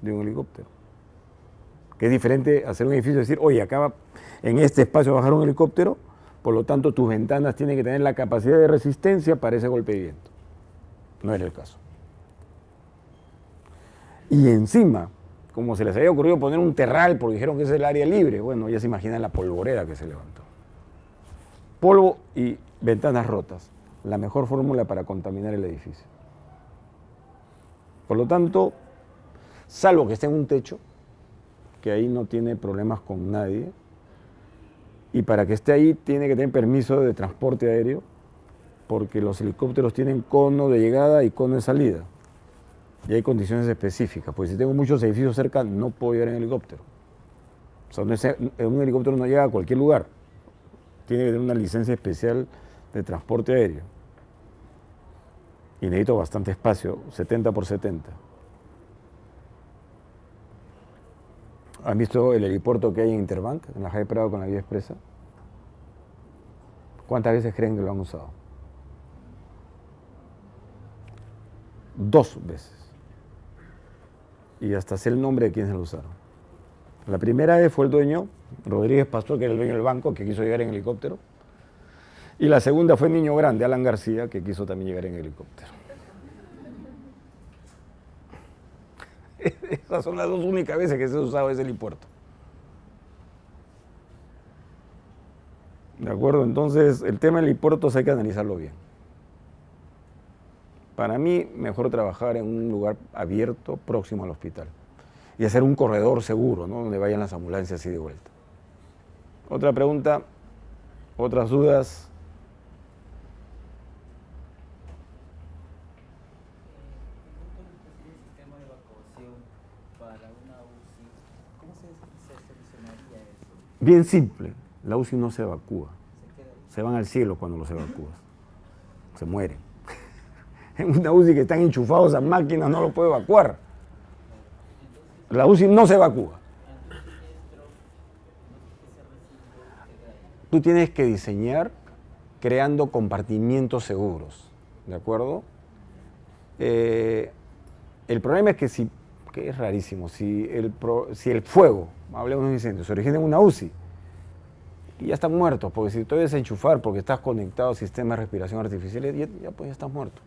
de un helicóptero. Que es diferente hacer un edificio y decir, oye, acaba en este espacio bajar un helicóptero, por lo tanto tus ventanas tienen que tener la capacidad de resistencia para ese golpe de viento. No era el caso. Y encima, como se les había ocurrido poner un terral porque dijeron que es el área libre, bueno, ya se imaginan la polvorera que se levantó. Polvo y ventanas rotas, la mejor fórmula para contaminar el edificio. Por lo tanto, salvo que esté en un techo, que ahí no tiene problemas con nadie, y para que esté ahí tiene que tener permiso de transporte aéreo, porque los helicópteros tienen cono de llegada y cono de salida. Y hay condiciones específicas, porque si tengo muchos edificios cerca no puedo llegar en helicóptero. O sea, un helicóptero no llega a cualquier lugar. Tiene que tener una licencia especial de transporte aéreo. Y necesito bastante espacio, 70 por 70. ¿Han visto el helipuerto que hay en Interbank, en la Jai Prado con la vía expresa? ¿Cuántas veces creen que lo han usado? 2 veces. Y hasta sé el nombre de quienes lo usaron. La primera vez fue el dueño, Rodríguez Pastor, que era el dueño del banco, que quiso llegar en helicóptero. Y la segunda fue Niño Grande, Alan García, que quiso también llegar en helicóptero. Esas son las 2 únicas veces que se ha usado ese helipuerto. ¿De acuerdo? Entonces, el tema del helipuerto hay que analizarlo bien. Para mí, mejor trabajar en un lugar abierto, próximo al hospital. Y hacer un corredor seguro, ¿no? Donde vayan las ambulancias y de vuelta. Otra pregunta, otras dudas. Bien simple, la UCI no se evacúa. Se van al cielo cuando los evacúas. Se mueren. En una UCI que están enchufados a máquinas no lo puede evacuar. La UCI no se evacúa. Tú tienes que diseñar creando compartimientos seguros, ¿de acuerdo? El problema es que es rarísimo, si el fuego, hablemos de un incendio, se origina en una UCI, y ya están muertos, porque si te desenchufar porque estás conectado a sistemas de respiración artificial, ya estás muerto.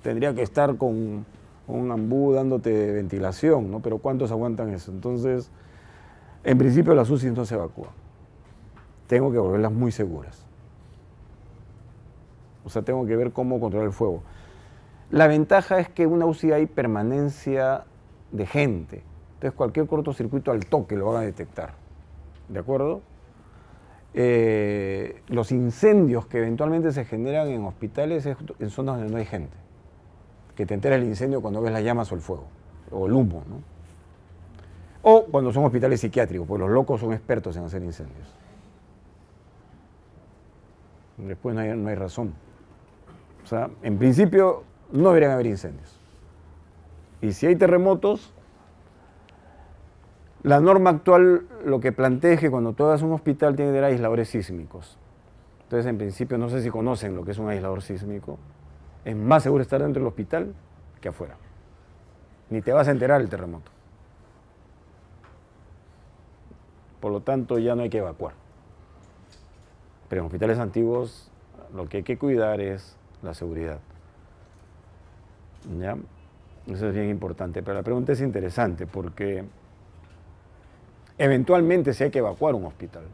Tendría que estar con un ambú dándote ventilación, ¿no? Pero ¿cuántos aguantan eso? Entonces, en principio las UCI no se evacúan. Tengo que volverlas muy seguras. O sea, tengo que ver cómo controlar el fuego. La ventaja es que en una UCI hay permanencia de gente. Entonces, cualquier cortocircuito al toque lo van a detectar. ¿De acuerdo? Los incendios que eventualmente se generan en hospitales es en zonas donde no hay gente. Que te entera el incendio cuando ves las llamas o el fuego, o el humo, ¿no? O cuando son hospitales psiquiátricos, porque los locos son expertos en hacer incendios. Después no hay razón. O sea, en principio no deberían haber incendios. Y si hay terremotos, la norma actual lo que plantea es que cuando tú hagas un hospital tiene que tener aisladores sísmicos. Entonces, en principio, no sé si conocen lo que es un aislador sísmico. Es más seguro estar dentro del hospital que afuera. Ni te vas a enterar del terremoto. Por lo tanto, ya no hay que evacuar. Pero en hospitales antiguos lo que hay que cuidar es la seguridad. ¿Ya? Eso es bien importante. Pero la pregunta es interesante porque eventualmente si hay que evacuar un hospital.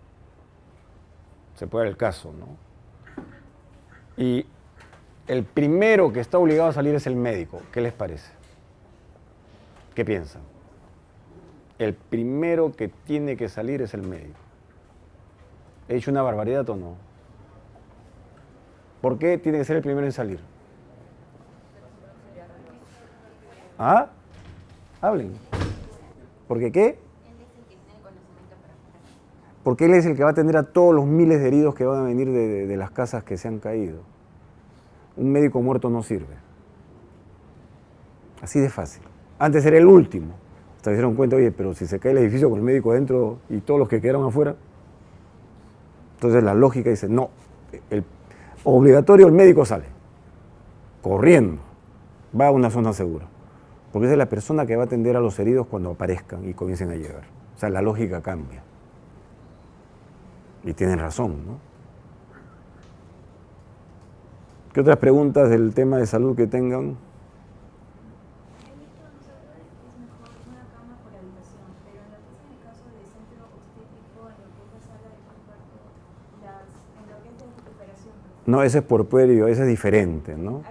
Se puede dar el caso, ¿no? Y el primero que está obligado a salir es el médico. ¿Qué les parece? ¿Qué piensan? El primero que tiene que salir es el médico. ¿He dicho una barbaridad o no? ¿Por qué tiene que ser el primero en salir? ¿Ah? Hablen. ¿Por qué qué? Porque él es el que va a atender a todos los miles de heridos que van a venir de las casas que se han caído. Un médico muerto no sirve. Así de fácil. Antes era el último. Hasta se dieron cuenta, oye, pero si se cae el edificio con el médico adentro y todos los que quedaron afuera. Entonces la lógica dice, no, obligatorio el médico sale, corriendo, va a una zona segura. Porque esa es la persona que va a atender a los heridos cuando aparezcan y comiencen a llegar. O sea, la lógica cambia. Y tienen razón, ¿no? ¿Qué otras preguntas del tema de salud que tengan? No, ese es por puerperio, ese es diferente, ¿no?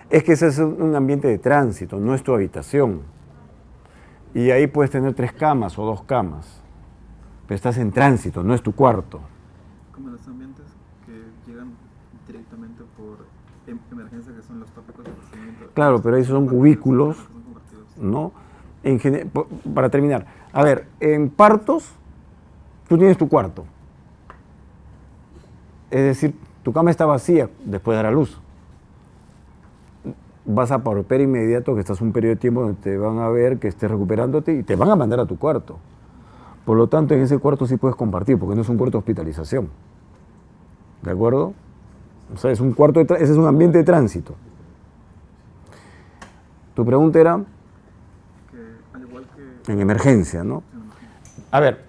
Es que ese es un ambiente de tránsito, no es tu habitación. Y ahí puedes tener 3 camas o 2 camas. Pero estás en tránsito, no es tu cuarto. Como los ambientes que llegan directamente por emergencia, que son los tópicos de procedimiento. Claro, pero ahí son cubículos, ¿no? Para terminar, a ver, en partos, tú tienes tu cuarto. Es decir, tu cama está vacía después de dar a luz. Vas a puerperio inmediato, que estás un periodo de tiempo donde te van a ver que estés recuperándote y te van a mandar a tu cuarto. Por lo tanto, en ese cuarto sí puedes compartir, porque no es un cuarto de hospitalización. ¿De acuerdo? O sea, es un cuarto ese es un ambiente de tránsito. Tu pregunta era, al igual que en emergencia, ¿no? A ver,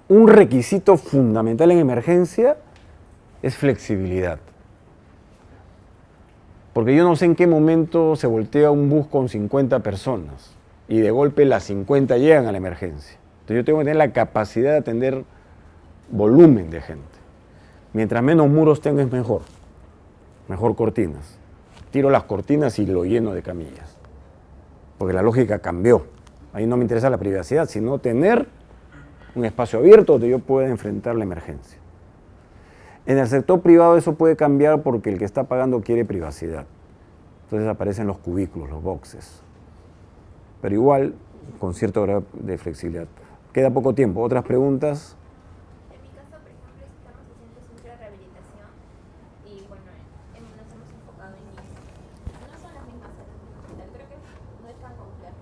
un requisito fundamental en emergencia es flexibilidad. Porque yo no sé en qué momento se voltea un bus con 50 personas y de golpe las 50 llegan a la emergencia. Entonces yo tengo que tener la capacidad de atender volumen de gente. Mientras menos muros tenga es mejor. Mejor cortinas. Tiro las cortinas y lo lleno de camillas. Porque la lógica cambió. Ahí no me interesa la privacidad, sino tener un espacio abierto donde yo pueda enfrentar la emergencia. En el sector privado eso puede cambiar porque el que está pagando quiere privacidad. Entonces aparecen los cubículos, los boxes. Pero igual, con cierto grado de flexibilidad. queda poco tiempo. ¿Otras preguntas? En mi caso, por ejemplo, estamos haciendo centro de rehabilitación y bueno, nos hemos enfocado en niños. No son las mismas salas de hospital, creo que no es tan complejo.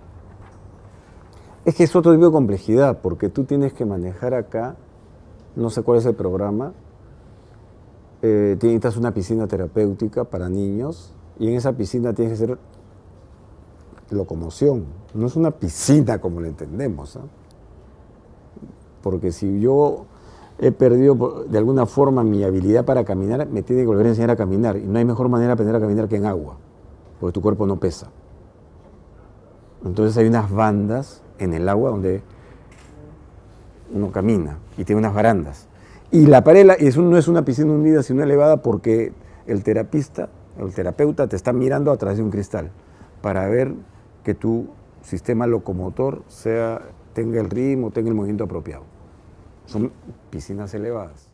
Es que es otro tipo de complejidad, porque tú tienes que manejar acá, no sé cuál es el programa, necesitas una piscina terapéutica para niños y en esa piscina tienes que hacer locomoción. No es una piscina como la entendemos, ¿ah? Porque si yo he perdido de alguna forma mi habilidad para caminar, me tiene que volver a enseñar a caminar. Y no hay mejor manera de aprender a caminar que en agua, porque tu cuerpo no pesa. Entonces hay unas bandas en el agua donde uno camina y tiene unas barandas. Y la pared eso no es una piscina hundida, sino elevada porque el terapista, el terapeuta te está mirando a través de un cristal para ver que tu sistema locomotor tenga el ritmo, tenga el movimiento apropiado. Son piscinas elevadas.